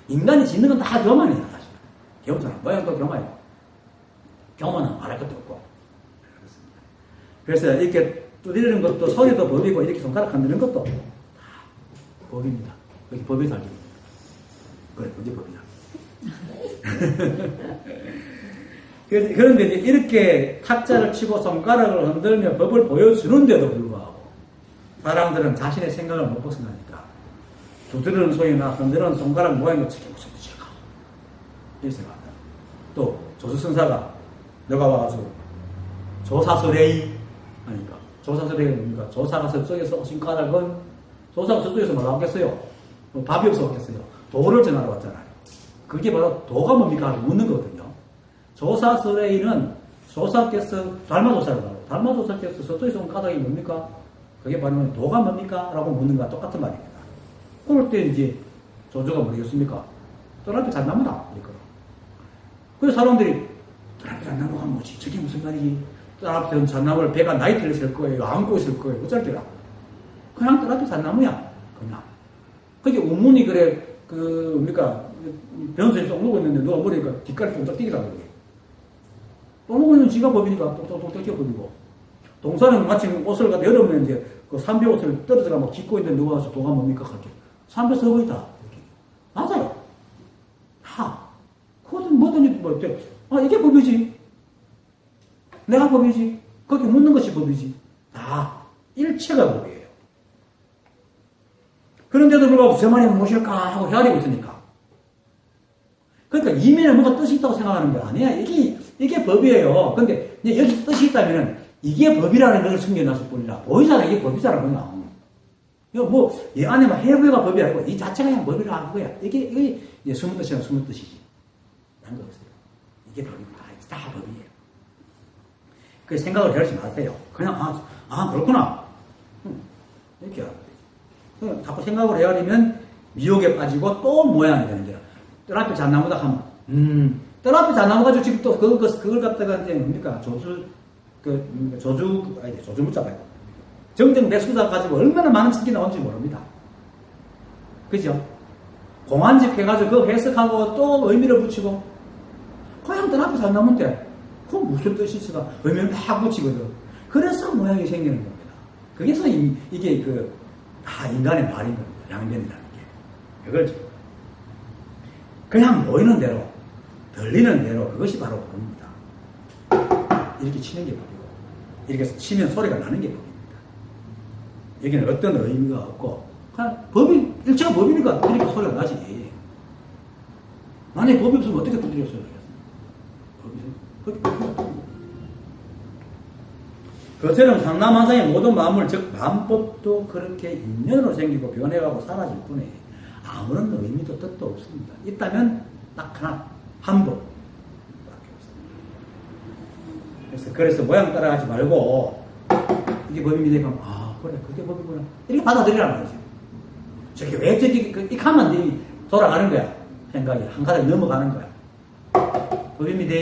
인간이 짓는 건 다 교만이에요, 사실. 겸손한 모양도 교만이에요. 교만은 말할 것도 없고. 그래서 이렇게 두드리는 것도 소리도 법이고, 이렇게 손가락 흔드는 것도 다 법입니다. 여기 법이 살기. 그래, 언제 법이냐. 그런데 이렇게 탁자를 치고 손가락을 흔들며 법을 보여주는데도 불구하고 사람들은 자신의 생각을 못 벗어나니까 두드리는 소리나 흔드는 손가락 모양이 어떻게 무슨 뜻일까? 이렇게 생각한다. 또 조수선사가 너가 와가지고 조사설레이 하니까 조사설레이가 뭡니까? 조사가 서쪽에서 손가락은 조사가 서쪽에서 뭐 나오겠어요? 뭐 밥이 없어 왔겠어요? 도를 전하러 왔잖아요. 그게 바로 도가 뭡니까? 하고 묻는 거거든요. 조사설레이는 조사께서 달마조사를 하고 달마조사께서 서쪽에서 온 까닭이 뭡니까? 그게 바로 도가 뭡니까? 라고 묻는 거와 똑같은 말입니다. 그럴 때 이제 조조가 뭐겠습니까? 떠나비 잣나무다. 이랬거든. 그래서 사람들이 떠나비 잣나무가 뭐지? 저게 무슨 말이지? 떠나비 잣나무를 배가 나이트를 쓸 거예요. 안고 있을 거예요. 어쩔게라. 그냥 떠나비 잣나무야. 그냥. 그게 운문이 그래, 우리가 변호사에서 똥 누고 있는데 누가 모르니까 뒷가리 똥짝 뛰기다 그러게. 똥 누고 있는 지가 법이니까 똥짝 뛰어 법이고. 동사는 마치 옷을 갖다 여름에 이제 그 삼배 옷을 떨어져가 막 깃고 있는데 누가 와서 도가 뭡니까? 그렇게. 삼배 서버이다. 이렇게. 맞아요. 다. 그거든 뭐든지 뭐 어때? 아, 이게 법이지. 내가 법이지. 거기 묻는 것이 법이지. 다. 일체가 법이에요. 그런데도 불구하고 저만이 무엇일까 하고 헤아리고 있으니까. 그러니까 이면에 뭔가 뜻이 있다고 생각하는 게 아니야. 이게 법이에요. 근데 여기서 뜻이 있다면은 이게 법이라는 걸 숨겨놨을 뿐이라. 보이잖아. 이게 법이잖아. 그냥. 뭐, 이 안에 막 해부가 법이 아니고 이 자체가 그냥 법이라 그거야. 이게 이제 숨은 뜻이랑 숨은 뜻이지. 난 거 없어요. 이게 법입니다. 다 법이에요. 그 생각을 해하지 마세요. 그냥, 그렇구나. 이렇게 하고. 자꾸 생각을 헤아리면 미혹에 빠지고 또 모양이 되는 거야. 떠나비 잣나무다 하면, 떠나비 잣나무 가지고 지금 또 그걸 갖다가 이제 뭡니까? 조주 묻자가요. 정정 매수자 가지고 얼마나 많은 책이 나온지 모릅니다. 그죠? 공안집 해가지고 그거 해석하고 또 의미를 붙이고, 그냥 떠나비 잣나무인데, 그 무슨 뜻이 있을까? 의미를 막 붙이거든. 그래서 모양이 생기는 겁니다. 그래서 이게 다 인간의 말인 겁니다. 양변이라는 게. 그걸 그냥 보이는 대로, 들리는 대로 그것이 바로 법입니다. 이렇게 치는 게 법이고, 이렇게 치면 소리가 나는 게 법입니다. 여기는 어떤 의미가 없고, 그냥 일체가 법이니까 이렇게 소리가 나지. 만약에 법이 없으면 어떻게 두드려 소리가 나겠어요? 그처럼 상남한상의 모든 마음을, 즉 마음법도 그렇게 인연으로 생기고 변해가고 사라질 뿐에 아무런 의미도 뜻도 없습니다. 있다면 딱 하나, 한 법밖에 없습니다. 그래서 모양 따라가지 말고 이게 법입니다. 그럼 그래, 그게 법이구나. 이렇게 받아들이란 말이죠. 저게 왜 이 칸만 돌아가는 거야. 생각이 한 가닥 넘어가는 거야. 법입니다.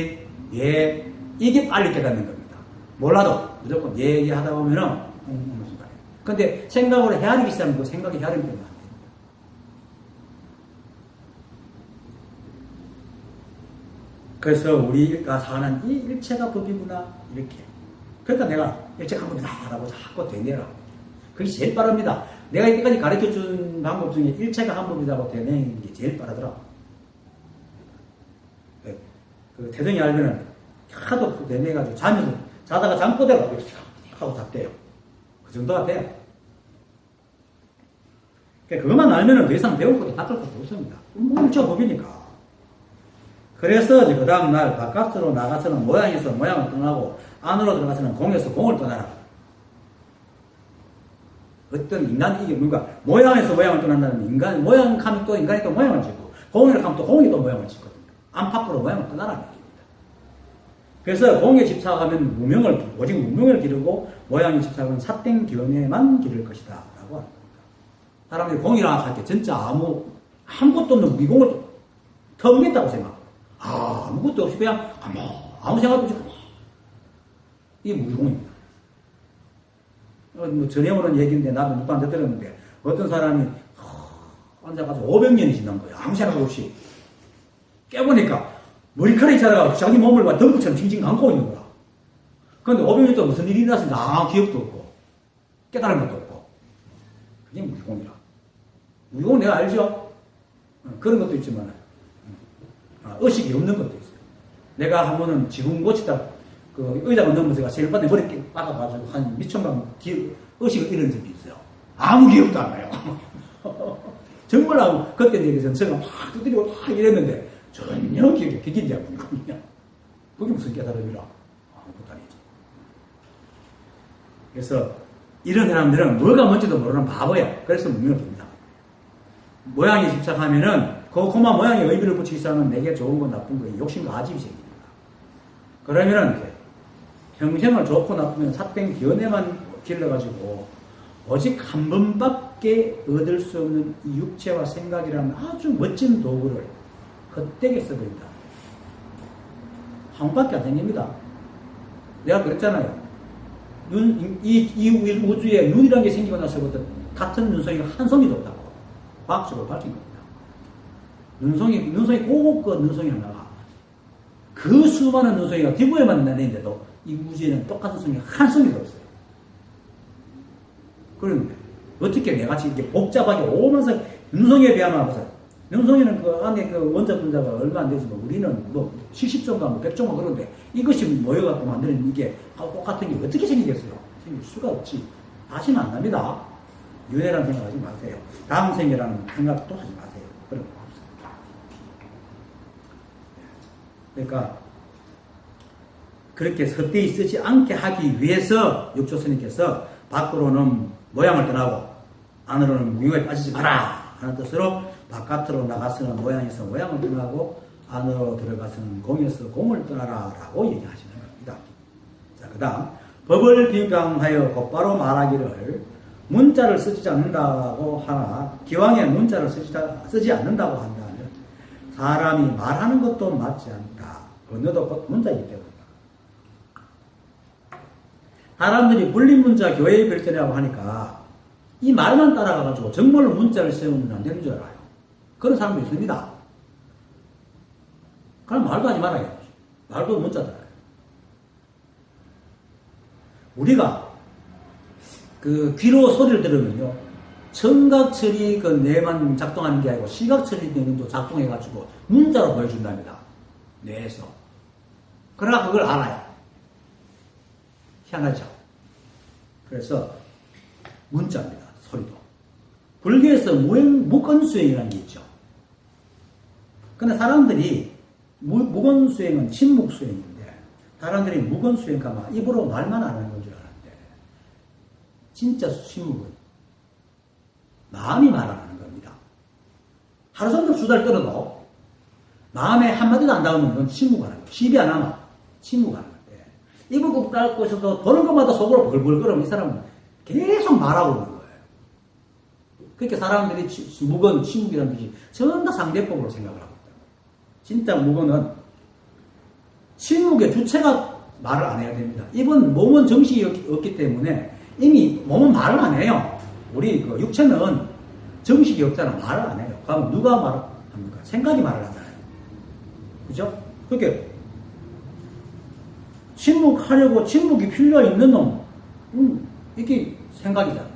예, 이게 빨리 깨닫는 겁니다. 몰라도 무조건 예 하다 보면은 어느 순간에. 근데 생각으로 헤아리기 시작하면 그 생각이 헤아리면 안 됩니다. 그래서 우리가 사는 이 일체가 법이구나 이렇게. 그러니까 내가 일체가 법이다라고 자꾸 되뇌라고. 그게 제일 빠릅니다. 내가 이때까지 가르쳐준 방법 중에 일체가 한 법이라고 되뇌는 게 제일 빠르더라고. 그 태정이 알면은 하도 되뇌가지고 자다가 잠꼬대로 이렇게 하고 잤대요. 그 정도가 돼요. 그것만 알면은 더 이상 배울 것도 닦을 것도 없습니다. 일체가 법이니까. 그래서 그 다음날 바깥으로 나가서는 모양에서 모양을 떠나고 안으로 들어가서는 공에서 공을 떠나라. 어떤 이게 뭔가 모양에서 모양을 떠난다는 모양 하면 또 인간이 또 모양을 짓고 공이라고 하면 또 공이 또 모양을 짓거든요. 안팎으로 모양을 떠나라는 얘기입니다. 그래서 공에 집착하면 오직 무명을 기르고 모양에 집착하면 삿된 견해만 기를 것이다 라고 합니다. 사람들이 공이라 할 때 진짜 아무것도 없는 무기공을 텅빈다고 생각하고 아무것도 없이 그냥 아무 생각도 없이 이게 무기공입니다. 뭐 전에오는 얘기인데 나도 누구한테 들었는데 어떤 사람이 앉아가서 500년이 지난 거야. 아무 생각 없이 깨보니까 머리카락이 자라가지고 자기 몸을 막 덤불처럼 징징 감고 있는 거야. 그런데 500년 동안 무슨 일이 일어났는지 아무 기억도 없고 깨달은 것도 없고 그게 무기공이라. 무기공은 내가 알죠? 그런 것도 있지만 의식이 없는 것도 있어요. 내가 한 번은 지붕 고치다 그 의자가 넘어서 제일 바닥에 머리 빠가가지고 한 미천만 의식을 잃은 적이 있어요. 아무 기억도 안 나요. 정말 그때 이제 전체가 막 두드리고 막 이랬는데 전혀 기억이 기긴지 않고 그냥 그게 무슨 깨달음이라 아무것도 아니지. 그래서 이런 사람들은 뭐가 뭔지도 모르는 바보야. 그래서 무명을 봅니다. 모양에 집착하면은 그만 모양에 의미를 붙이기 시작하면 내게 좋은 건 나쁜 거 욕심과 아집이 생깁니다. 그러면은 평생을 좋고 나쁘면 삿된 견해만 길러가지고 오직 한 번밖에 얻을 수 없는 이 육체와 생각이라는 아주 멋진 도구를 헛되게 써버린다. 한 번밖에 안 생깁니다. 내가 그랬잖아요. 이 우주에 눈이라는 게 생기고 나서부터 같은 눈송이가 한 송이도 없다고 과학적으로 밝힌 겁니다. 눈송이 고급 눈송이 하나가 그 수많은 눈송이가 지구에만 나뉘는데도 이 우주에는 똑같은 송이가 한 송이도 없어요. 그런데 어떻게 내같이 이렇게 복잡하게 오면서 눈송이에 비하면 보세요. 눈송이는 그 안에 그 원자 분자가 얼마 안 되지만 우리는 뭐 70종가 뭐 100종가 그런데 이것이 모여갖고 만드는 이게 똑같은 게 어떻게 생기겠어요? 생길 수가 없지. 다시는 안 납니다. 윤회라는 생각하지 마세요. 다음 생이라는 생각도 하지 마세요. 그런 거 없습니다. 그러니까 그렇게 헛되이 쓰지 않게 하기 위해서 육조스님께서 밖으로는 모양을 떠나고 안으로는 무용에 빠지지 마라 하는 뜻으로 바깥으로 나가서는 모양에서 모양을 떠나고 안으로 들어가서는 공에서 공을 떠나라 라고 얘기하시는 겁니다. 자, 그 다음 법을 비강하여 곧바로 말하기를 문자를 쓰지 않는다고 하나 기왕에 문자를 쓰지 않는다고 한다면 사람이 말하는 것도 맞지 않다. 언어도 곧 문자이기 때문이다. 사람들이 불린문자 교회의 별전이라고 하니까 이 말만 따라가가지고 정말로 문자를 세우면 안 되는 줄 알아요. 그런 사람도 있습니다. 그럼 말도 하지 말아요. 말도 문자잖아요. 우리가 그 귀로 소리를 들으면요. 청각처리 그 뇌만 작동하는 게 아니고 시각처리 뇌도 작동해가지고 문자로 보여준답니다. 뇌에서. 그러나 그걸 알아요. 희한하죠. 그래서 문자입니다. 소리도. 불교에서 무건수행이라는 게 있죠. 근데 사람들이 무건수행은 침묵수행인데 사람들이 무건수행하면 입으로 말만 안 하는 건 줄 알았는데 진짜 침묵은 마음이 말하는 겁니다. 하루 종일 수다를 떨어도 마음에 한마디도 안 닿으면 그건 침묵하는 거예요. 시비 안 하면 침묵하는 건데 입을 꾹 닫고 있어도 보는 것마다 속으로 벌벌 끓으면 이 사람은 계속 말하고 있는 거예요. 그러니까 사람들이 무건, 침묵이라는 뜻이 전부 다 상대법으로 생각을 하고 있다. 진짜 무건은 침묵의 주체가 말을 안 해야 됩니다. 입은 몸은 정식이 없기 때문에 이미 몸은 말을 안 해요. 우리 그 육체는 정식이 없잖아. 말을 안 해요. 그럼 누가 말을 합니까? 생각이 말을 하잖아요. 그죠? 그렇게 침묵하려고 침묵이 필요 있는 놈, 이게 생각이잖아.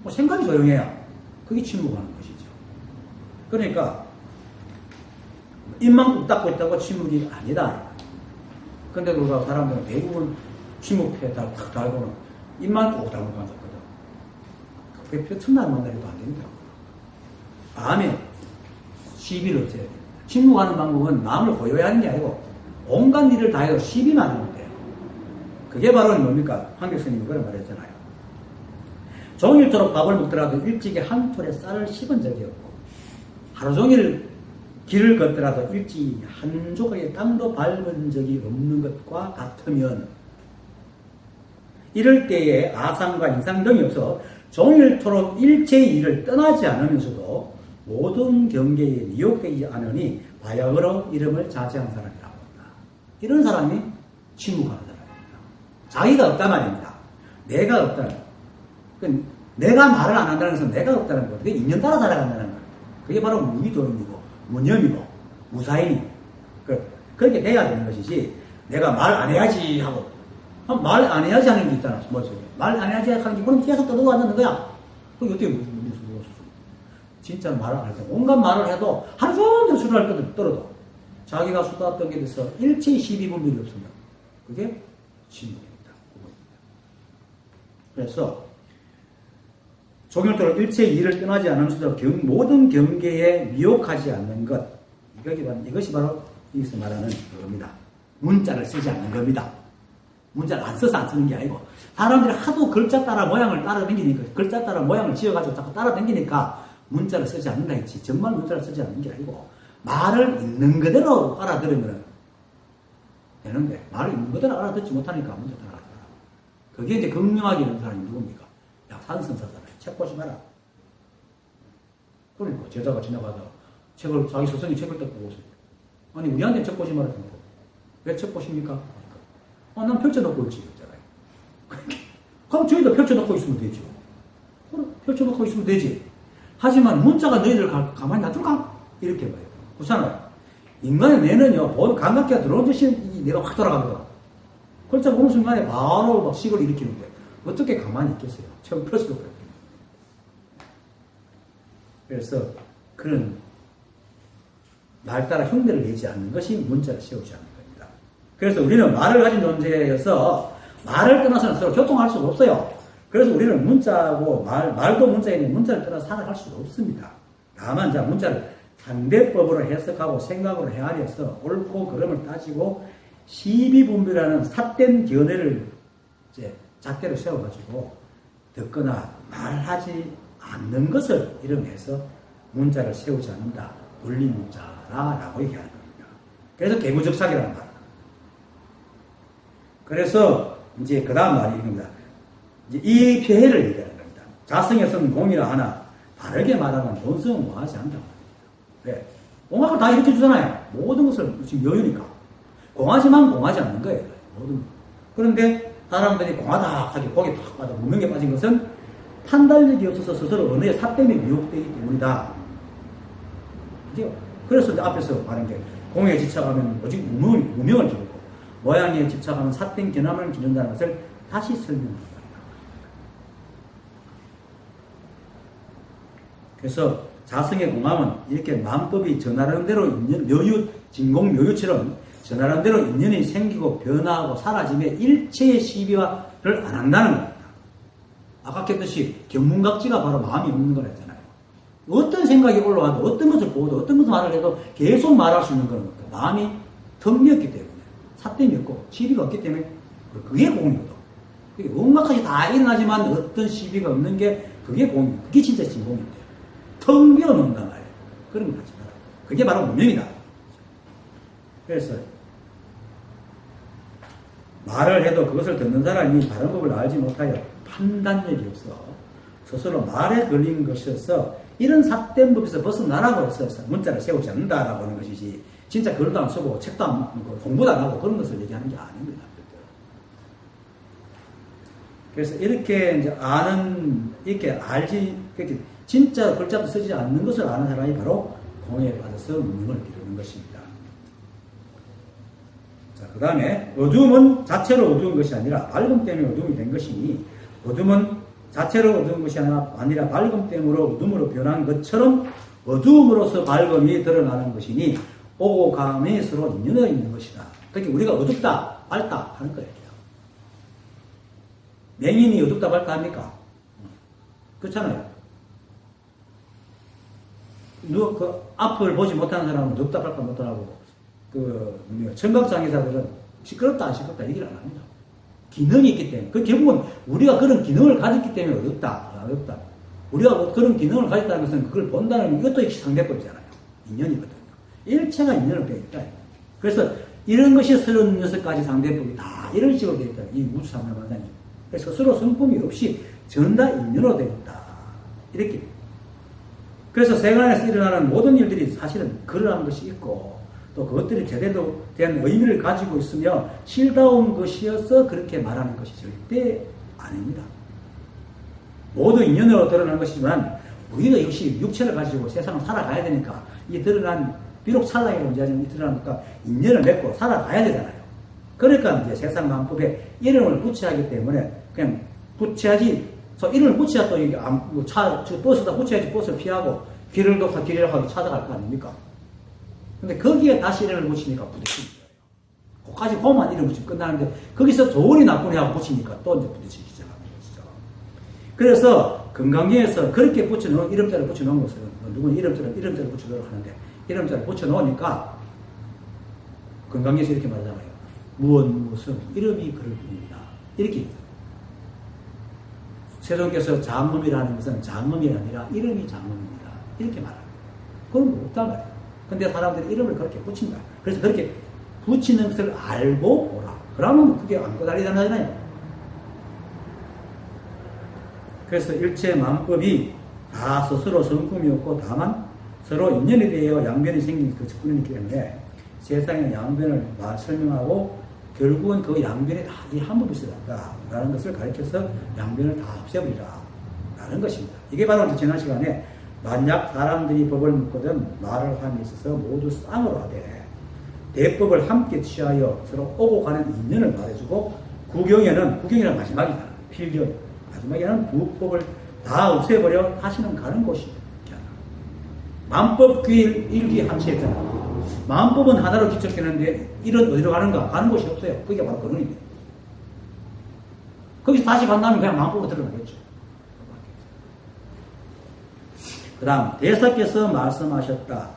뭐 생각이 조용해야 그게 침묵하는 것이죠. 그러니까 입만 꾹 닫고 있다고 침묵이 아니다. 근데 우리가 사람들은 대부분 침묵해 탁 달고는 입만 꾹 닫고 앉았거든. 그게 표 첫날 만나기도 안 됩니다. 마음에 시비를 없애야 됩니다. 침묵하는 방법은 마음을 고요하는 게 아니고 온갖 일을 다 해도 시비만 안 하면 돼요. 그게 바로 뭡니까? 황교 스님이 그런 말 했잖아요. 종일토록 밥을 먹더라도 일찍이 한 톨에 쌀을 씹은 적이 없고 하루 종일 길을 걷더라도 일찍이 한 조각의 땅도 밟은 적이 없는 것과 같으면 이럴 때에 아상과 인상 등이 없어 종일토록 일체의 일을 떠나지 않으면서도 모든 경계에 미혹되지 않으니 바야흐로 이름을 자제한 사람이라고 한다. 이런 사람이 침묵하는 사람입니다. 자기가 없단 말입니다. 내가 없다는 그 내가 말을 안 한다는 것은 내가 없다는 거. 그게 인연 따라 살아간다는 거예요. 그게 바로 무기도인이고 무념이고 무사인이고 그렇게 돼야 되는 것이지 내가 말 안 해야지 하고 말 안 해야지 하는 게 있잖아. 머릿속에. 말 안 해야지 하는 게 그럼 계속 떠들고 앉는 거야. 그게 어떻게 무슨 진짜 말을 안 해도 온갖 말을 해도 하루 종일 수다를 떨어도 자기가 수다 떨게 돼서 일체의 시비분별이 없으면 그게 침묵입니다. 그래서 종일토록 일체의 일을 떠나지 않으면서도 모든 경계에 미혹하지 않는 것 이것이 바로 여기서 말하는 그겁니다. 문자를 쓰지 않는 겁니다. 문자를 안 써서 안 쓰는 게 아니고 사람들이 하도 글자 따라 모양을 따라다니니까 글자 따라 모양을 지어가지고 자꾸 따라다니니까 문자를 쓰지 않는다 했지 정말 문자를 쓰지 않는 게 아니고 말을 있는 그대로 알아들으면 되는데 말을 있는 그대로 알아듣지 못하니까 문자 따라가더라. 그게 이제 극명하게 있는 사람이 누굽니까? 약산성사잖아요. 책 보지 마라. 그러니까 제자가 지나가다 책을, 자기 스승이 책을 딱 보고 있어요. 아니, 우리한테 책 보지 말아야 된다고. 왜 책 보십니까? 난 펼쳐놓고 있지, 있잖아요. 그럼 저희도 펼쳐놓고 있으면 되죠. 펼쳐놓고 있으면 되지. 하지만 문자가 너희들 가만히 놔둘까? 이렇게 봐요. 그렇잖아요. 인간의 뇌는요, 감각기가 들어온 듯이 뇌가 확 돌아갑니다. 글자 보는 순간에 바로 막 식을 일으키는데, 어떻게 가만히 있겠어요? 책을 펼 수도 없거든요. 그래서, 그런, 말 따라 흉내를 내지 않는 것이 문자를 세우지 않는 겁니다. 그래서 우리는 말을 가진 존재여서, 말을 떠나서는 서로 교통할 수가 없어요. 그래서 우리는 문자하고 말도 문자인데 문자를 떠나서 살아갈 수가 없습니다. 다만 자 문자를 상대법으로 해석하고 생각으로 헤아려서 옳고 그름을 따지고 시비분별하는 삿된 견해를 이제 잣대로 세워가지고 듣거나 말하지 않는 것을 이름해서 문자를 세우지 않는다. 분리문자라고 얘기하는 겁니다. 그래서 개구적삭이라는 말입니다. 그래서 이제 그 다음 말이 이겁니다. 이제 이 폐해를 얘기하는 겁니다. 자성에서는 공이라 하나 바르게 말하면 본성은 공하지 않는다. 왜? 공학을 다 이렇게 주잖아요. 모든 것을 지금 여유니까. 공하지만 공하지 않는 거예요. 모든 것. 그런데 사람들이 공하다 하게 거기에 팍 빠져 무명에 빠진 것은 판단력이 없어서 스스로 언어의 삿됨에 미혹되기 때문이다. 그죠? 그래서 이제 앞에서 말한 게 공에 집착하면 오직 무명을 기르고 모양에 집착하면 삿된 견함을 기른다는 것을 다시 설명합니다. 그래서 자성의 공함은 이렇게 마음법이 전하는 대로 묘유, 진공 묘유처럼 전하는 대로 인연이 생기고 변화하고 사라짐에 일체의 시비화를 안 한다는 겁니다. 아까 했듯이 견문각지가 바로 마음이 없는 거라 했잖아요. 어떤 생각이 올라와도 어떤 것을 보고도 어떤 것을 말을 해도 계속 말할 수 있는 거는 마음이 텅 비었기 때문에 삿됨이 없고 시비가 없기 때문에 그게 공이거든. 온갖 것이 다 일어나지만 어떤 시비가 없는 게 그게 공이에요. 그게 진짜 진공인데 텅 비어놓는단 말이에요. 그런 거 하지 마라. 그게 바로 무명이다. 그래서 말을 해도 그것을 듣는 사람이 바른 법을 알지 못하여 판단력이 없어 스스로 말에 걸린 것이어서 이런 삿된 법에서 벗어나라고 해서 문자를 세우지 않는다라고 하는 것이지 진짜 글도 안 쓰고 책도 안 공부도 안 하고 그런 것을 얘기하는 게 아닙니다. 그래서 이렇게 이제 이렇게 알지, 이렇게 진짜 글자도 쓰지 않는 것을 아는 사람이 바로 공에 빠져서 무명을 기르는 것입니다. 자, 그 다음에 어둠은 자체로 어두운 것이 아니라 밝음 때문에 어둠이 된 것이니 어둠은 자체로 어두운 것이 아니라 밝음 때문에 어둠으로 변한 것처럼 어두움으로서 밝음이 드러나는 것이니 오고 감이 서로 인연해 있는 것이다. 그러니까 우리가 어둡다, 밝다 하는 거예요. 맹인이 어둡다, 밝다 합니까? 그렇잖아요. 앞을 보지 못하는 사람은 어둡다, 밝다 못하고, 청각장애자들은 시끄럽다, 안 시끄럽다 얘기를 안 합니다. 기능이 있기 때문에. 결국은 우리가 그런 기능을 가졌기 때문에 어렵다. 우리가 그런 기능을 가졌다는 것은 그걸 본다는 이것도 상대법이잖아요. 인연이거든요. 일체가 인연을 빼있다. 그래서 이런 것이 36가지 상대법이 다 이런 식으로 되어 있다. 이 우주상대만다니. 그래서 스스로 성품이 없이 전다 인연으로 되어 있다. 이렇게. 그래서 세간에서 일어나는 모든 일들이 사실은 그러한 것이 있고 또 그것들이 제대로 된 의미를 가지고 있으며 실다운 것이어서 그렇게 말하는 것이 절대 아닙니다. 모두 인연으로 드러난 것이지만 우리가 이것이 육체를 가지고 세상을 살아가야 되니까 이 드러난 비록 찰나의 존재하지만 이 드러나니까 인연을 맺고 살아가야 되잖아요. 그러니까 이제 세상 마음법에 이름을 붙여야 하기 때문에 그냥 붙여야지. 이름을 붙여야 또 이게 버스다 붙여야지 버스를 피하고 길을 하고 찾아갈 거 아닙니까? 근데 거기에 다시 이름을 붙이니까 부딪히는 거예요. 거기까지 보면 이름 붙이면 끝나는데 거기서 좋으니 나쁘니 하고 붙이니까 또 이제 부딪히기 시작하는 것이죠. 그래서 건강계에서 그렇게 붙여놓은 이름자를 붙여놓은 것은 누구는 이름자를 붙여놓으려고 하는데 이름자를 붙여놓으니까 건강계에서 이렇게 말하잖아요. 무엇은 이름이 그럴 뿐입니다. 이렇게 세종께서 장엄이라는 것은 장엄이 아니라 이름이 장엄입니다. 이렇게 말합니다. 그건 없단 말이에요. 근데 사람들이 이름을 그렇게 붙인다. 그래서 그렇게 붙이는 것을 알고 오라. 그러면 그게 안 꼬다리잖아요. 그래서 일체 만법이 다 스스로 성품이 없고 다만 서로 인연이 되어 양변이 생긴 그 측면이기 때문에 세상의 양변을 설명하고 결국은 그 양변이 다 이 한 법이 있어야 라는 것을 가르쳐서 양변을 다 없애버리라 라는 것입니다. 이게 바로 이제 지난 시간에 만약 사람들이 법을 묻거든 말을 함에 있어서 모두 쌍으로 하되 대법을 함께 취하여 서로 오고 가는 인연을 말해주고 구경이란 마지막이다. 필경 마지막에는 부법을 다 없애버려 다시는 가는 곳이 만법 귀일 일기 함시했잖아. 만법은 하나로 기척되는데 일은 어디로 가는가? 가는 곳이 없어요. 그게 바로 근원입니다. 거기서 다시 간다면 그냥 만법으로 들어가겠죠. 그 다음 대사께서 말씀하셨다.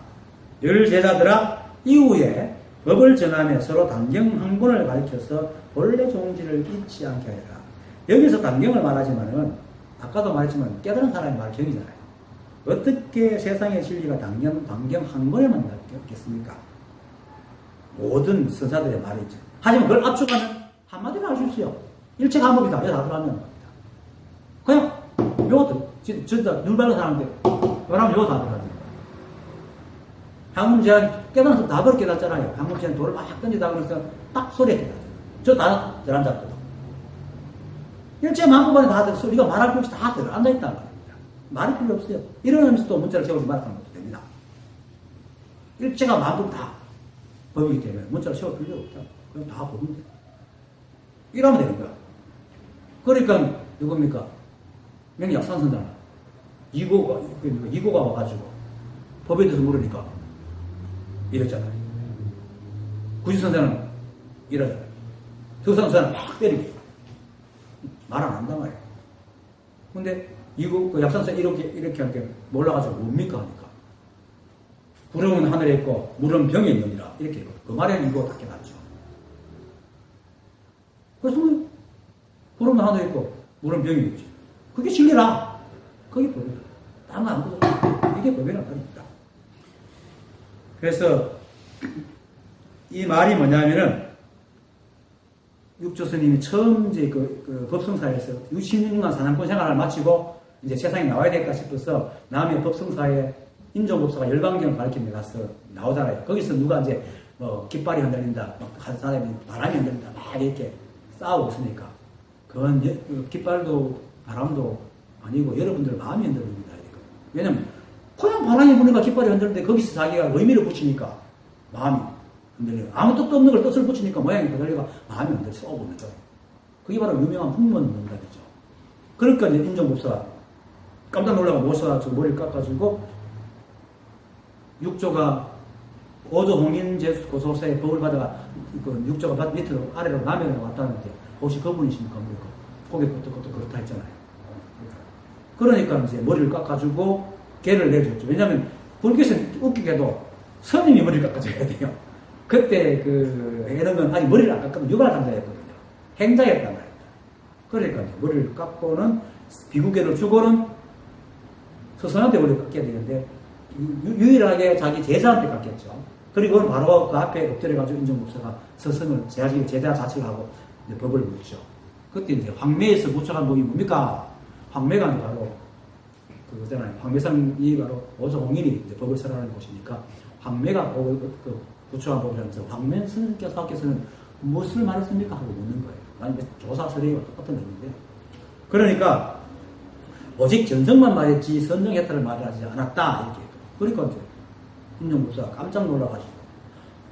열 제자들아 이후에 법을 전하며 서로 단경항군을 가르쳐서 본래 종지를 잊지 않게 하라. 여기서 단경을 말하지만은 아까도 말했지만 깨달은 사람의 말 경이잖아요. 어떻게 세상의 진리가 단경항군에만 낫겠습니까? 모든 선사들의 말이죠. 하지만 그걸 압축하면 한마디로 할 수 있어요. 일체가 한 법이다. 다 들어가면 겁니다. 그냥 요것도 진짜 눈 밝은 사람들 요라면 요거 다 들어갑니다. 방금 제가 깨달아서 다 그렇게 깨닫잖아요. 방금 제가 돌을 막 던지다 그러면서 딱 소리에 깨닫죠. 저 다 들어앉았거든. 일체 만법안에 다 들어서 우리가 말할 것 없이 다 들어앉아 있다는 겁니다. 말이 필요 없어요. 이런 의미에서 또 문자를 세우지 말았다는 것도 됩니다. 일체가 만법 다 법이기 때문에 문자를 세울 필요 없다. 그냥 다 법인데. 이러면 되는 거야. 그러니까 누굽니까? 명약산선잖아. 이고가 와가지고 법에 대해서 물으니까 이랬잖아요. 구지선사는 이러잖아요. 서산선사는 막 때리고 말 안 한단 말이에요. 근데 그 약산사 이렇게 하니까 몰라가지고 뭡니까 하니까 구름은 하늘에 있고 물은 병에 있느니라 이렇게 했고 그 말에는 이거 딱 깨닫죠. 그래서 구름은 하늘에 있고 물은 병에 있지. 그게 진리라. 그게 법이다. 다른 거 아무것도 없어. 이게 법이란 말입니다. 그래서 이 말이 뭐냐면은 육조 스님이 처음 이제 그 법성사에서 66년 사냥꾼 생활을 마치고 이제 세상에 나와야 될까 싶어서 남의 법성사에 인종법사가 열방경을 가르치며 가서 나오잖아요. 거기서 누가 이제 깃발이 흔들린다, 한 사람이 바람이 흔들린다, 막 이렇게 싸우고 있으니까 그건 깃발도 바람도 아니고 여러분들 마음이 흔들립니다. 왜냐면 그냥 바람이 부니까 깃발이 흔들리는데 거기서 자기가 의미를 붙이니까 마음이 흔들려요. 아무 뜻도 없는 걸 뜻을 붙이니까 모양이 흔들리가 마음이 흔들려 싸워보는 거예요. 그게 바로 유명한 풍문문답이죠. 그러니까 이제 인종법사가 깜짝 놀라고 모셔서 머리를 깎아주고 육조가 오조 홍인제수 고소사의 법을 받아가 그 육조가 밑으로 아래로 남해로 왔다는데 혹시 그분이십니까? 고개 끄덕끄덕 그렇다 했잖아요. 그러니까 이제 머리를 깎아주고 개를 내줬죠. 왜냐하면 불교에서는 웃기게도 스님이 머리를 깎아줘야 돼요. 그때 그 해능은 아직 머리를 안 깎으면 유발상자였거든요. 행자였단 말입니다. 그러니까 이제 머리를 깎고는 비구개를 주고는 스승한테 머리를 깎아야 되는데 유일하게 자기 제자한테 깎였죠. 그리고는 바로 그 앞에 엎드려가지고 인종법사가 스승을 제자 자체를 하고 이제 법을 묻죠. 그때 이제 황매에서 묻혀간 법이 뭡니까? 황매가 바로 그거잖아요. 황매상이 바로 오조홍인이 이제 법을 설하는 곳이니까 황매가 법을 부처한 법이라면서 황매 스님께서는 무엇을 말했습니까? 하고 묻는 거예요. 아니 조사설이와 똑같은 의미인데 그러니까 오직 전성만 말했지 선정해탈을 말하지 않았다 이렇게. 그러니까 이제 인종법사가 깜짝 놀라가지고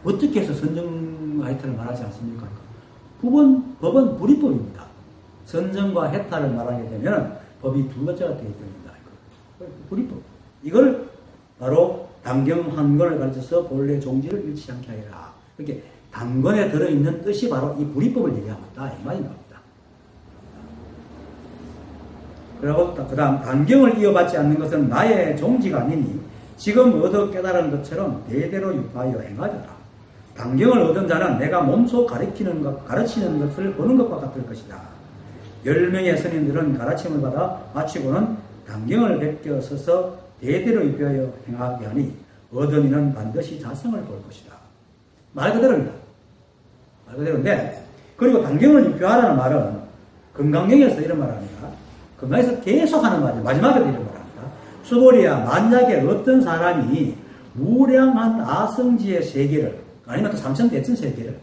어떻게 해서 선정해탈을 말하지 않습니까? 법은 불이법입니다. 선정과 해탈을 말하게 되면 법이 두 가지가 되게 됩니다. 불이법. 이걸 바로 단경한권을 가르쳐서 본래 종지를 잃지 않게 하리라. 이렇게 단권에 들어있는 뜻이 바로 이 불이법을 얘기하고 있다. 이 말인 겁니다. 그리고 그 다음 단경을 이어받지 않는 것은 나의 종지가 아니니 지금 얻어 깨달은 것처럼 대대로 유파하여 행하더라. 단경을 얻은 자는 내가 몸소 가르치는 것을 보는 것과 같을 것이다. 10명의 스님들은 가르침을 받아 마치고는 단경을 베껴 서서 대대로 유파하여 행하게 하니 얻은 이는 반드시 자성을 볼 것이다. 말 그대로입니다. 말 그대로인데 그리고 단경을 유표하라는 말은 건강경에서 이런 말을 합니다. 건강에서 계속 하는 말이에요. 마지막에도 이런 말을 합니다. 수보리야, 만약에 어떤 사람이 무량한 아성지의 세계를, 아니면 또 삼천대천 세계를,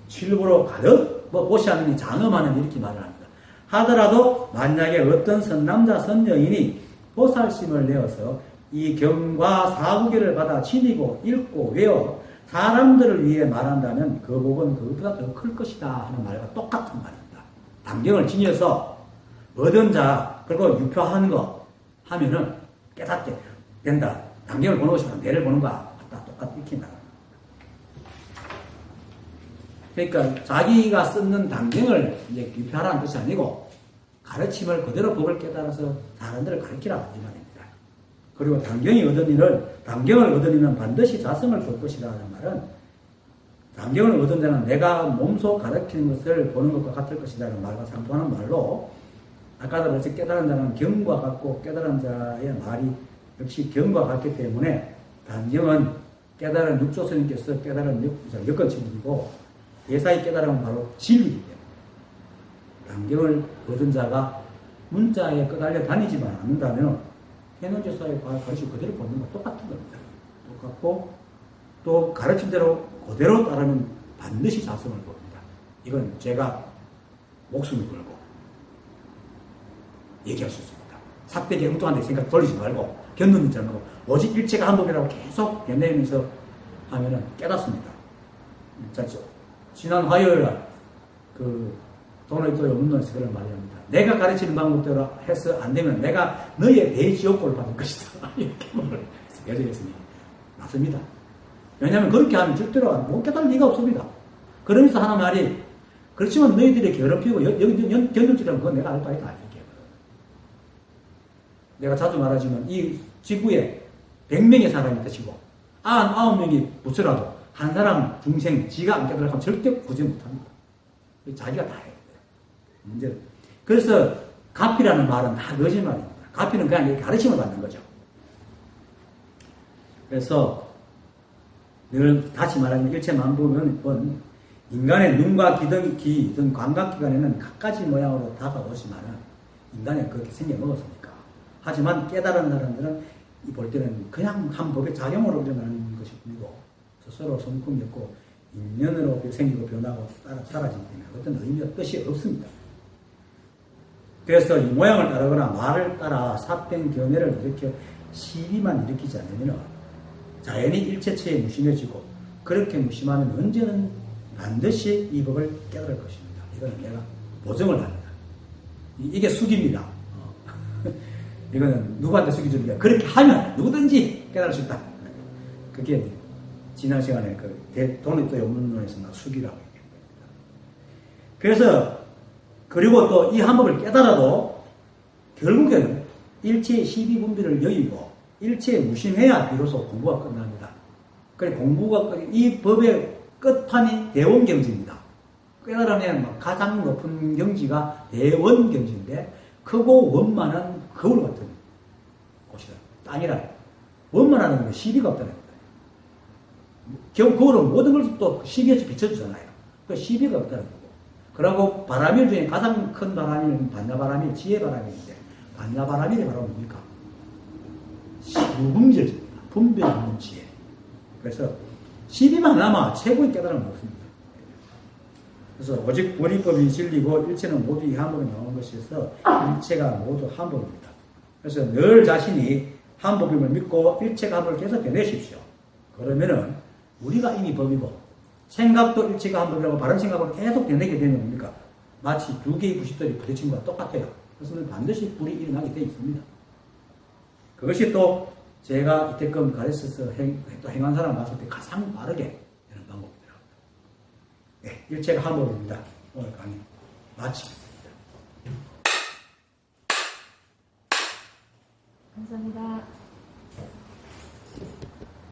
칠부로 가득 보시하느니 장엄하는 이렇게 말을 합니다. 하더라도 만약에 어떤 선남자 선여인이 보살심을 내어서 이 경과 사구계를 받아 지니고 읽고 외워 사람들을 위해 말한다면 그 복은 그것보다 더 클 것이다 하는 말과 똑같은 말입니다. 단경을 지녀서 얻은 자 그리고 유표하는 거 하면은 깨닫게 된다. 단경을 보는 것이면 내를 보는 거와 같다. 똑같이 이렇게 말합니다. 그러니까 자기가 쓰는 단경을 이제 유표하라는 뜻이 아니고 가르침을 그대로 법을 깨달아서 사람들을 가르치라 이 말입니다. 그리고 단경을 얻은 이는 반드시 자성을 볼 것이다 하는 말은 단경을 얻은 자는 내가 몸소 가르치는 것을 보는 것과 같을 것이다 하는 말과 상통하는 말로 아까도 말했지 깨달은 자는 경과 같고 깨달은 자의 말이 역시 경과 같기 때문에 단경은 깨달은 육조스님께서 깨달은 여건침이고 예사의 깨달음은 바로 진리이기 때문에 단경을 얻은 자가 문자에 끄달려 다니지만 않는다면 해노제사의 가르침 그대로 보는 거 똑같은 겁니다. 똑같고 또 가르침대로 그대로 따르면 반드시 자성을 봅니다. 이건 제가 목숨을 걸고 얘기할 수 있습니다. 삿대기 엉뚱한 데 생각 돌리지 말고 견눈이 잘하고 오직 일체가 한 법이라고 계속 견내면서 하면은 깨닫습니다. 자, 지난 화요일날 도노이토의 업론에서 그런 말이 합니다. 내가 가르치는 방법대로 해서 안 되면 내가 너의 대지옥고를 받을 것이다. 이렇게 말을 여정했으니 맞습니다. 왜냐하면 그렇게 하면 절대로 못 깨달을 리가 없습니다. 그러면서 하는 말이 그렇지만 너희들이 괴롭히고 견뎌지라면 그건 내가 알 바 있다. 이렇게. 내가 자주 말하지만 이 지구에 100명의 사람이 있다치고 99명이 붙여라도 한 사람 중생 지가 안 깨달으면 절대 구제 못합니다. 자기가 다 해야 돼요. 문제는. 그래서 가피라는 말은 다 거짓말입니다. 가피는 그냥 가르침을 받는 거죠. 그래서 늘 다시 말하면 일체만법은 인간의 눈과 귀 등 감각기관에는 갖가지 모양으로 다가오지만은 인간이 그렇게 생겨먹었으니까. 하지만 깨달은 사람들은 볼 때는 그냥 한 법의 작용으로 일어나는 것이 뿐이고 스스로 성품이 없고 인연으로 생기고 변하고 사라지기 때문에 어떤 의미와 뜻이 없습니다. 그래서 이 모양을 따르거나 말을 따라 사된 견해를 일으켜 시비만 일으키지 않으면 자연히 일체체에 무심해지고 그렇게 무심하면 언제는 반드시 이 법을 깨달을 것입니다. 이거는 내가 보증을 합니다. 이게 숙입니다. 이거는 누구한테 숙이 주는 게 그렇게 하면 누구든지 깨달을 수 있다. 그게 지난 시간에 도노이토의 업론론에서 숙이라고 얘기합니다. 그래서 그리고 또 이 한법을 깨달아도 결국에는 일체의 시비분비를 여의고 일체에 무심해야 비로소 공부가 끝납니다. 그래 이 법의 끝판이 대원경지입니다. 깨달으면 가장 높은 경지가 대원경지인데 크고 원만한 거울 같은 곳이다. 땅이라. 원만하는 건 시비가 없다는 거예요. 거울은 모든 걸 또 시비에서 비춰주잖아요. 그 시비가 없다는 거고. 그리고 바람일 중에 가장 큰 바람일은 반야바람일, 지혜바람일인데 반야바람일이 바로 뭡니까? 무분별입니다. 분별 없는 지혜. 그래서 시비만 남아 최고의 깨달음은 없습니다. 그래서 오직 원리법이 진리고 일체는 모두 이 한법에 나온 것이어서 일체가 모두 한법입니다. 그래서 늘 자신이 한법임을 믿고 일체가 한법을 계속 견내십시오. 그러면은 우리가 이미 법이고 생각도 일체가 한법이라고 바른 생각을 계속 견내게 되면 뭡니까? 마치 두 개의 부싯돌이 부딪힌 것과 똑같아요. 그래서 반드시 불이 일어나게 되어 있습니다. 그것이 또 제가 이때껏 가르쳐서 또 행한 사람 봤을 때 가장 빠르게 되는 방법이더라고요. 네, 일체가 한법입니다. 오늘 강의 마치겠습니다. 감사합니다.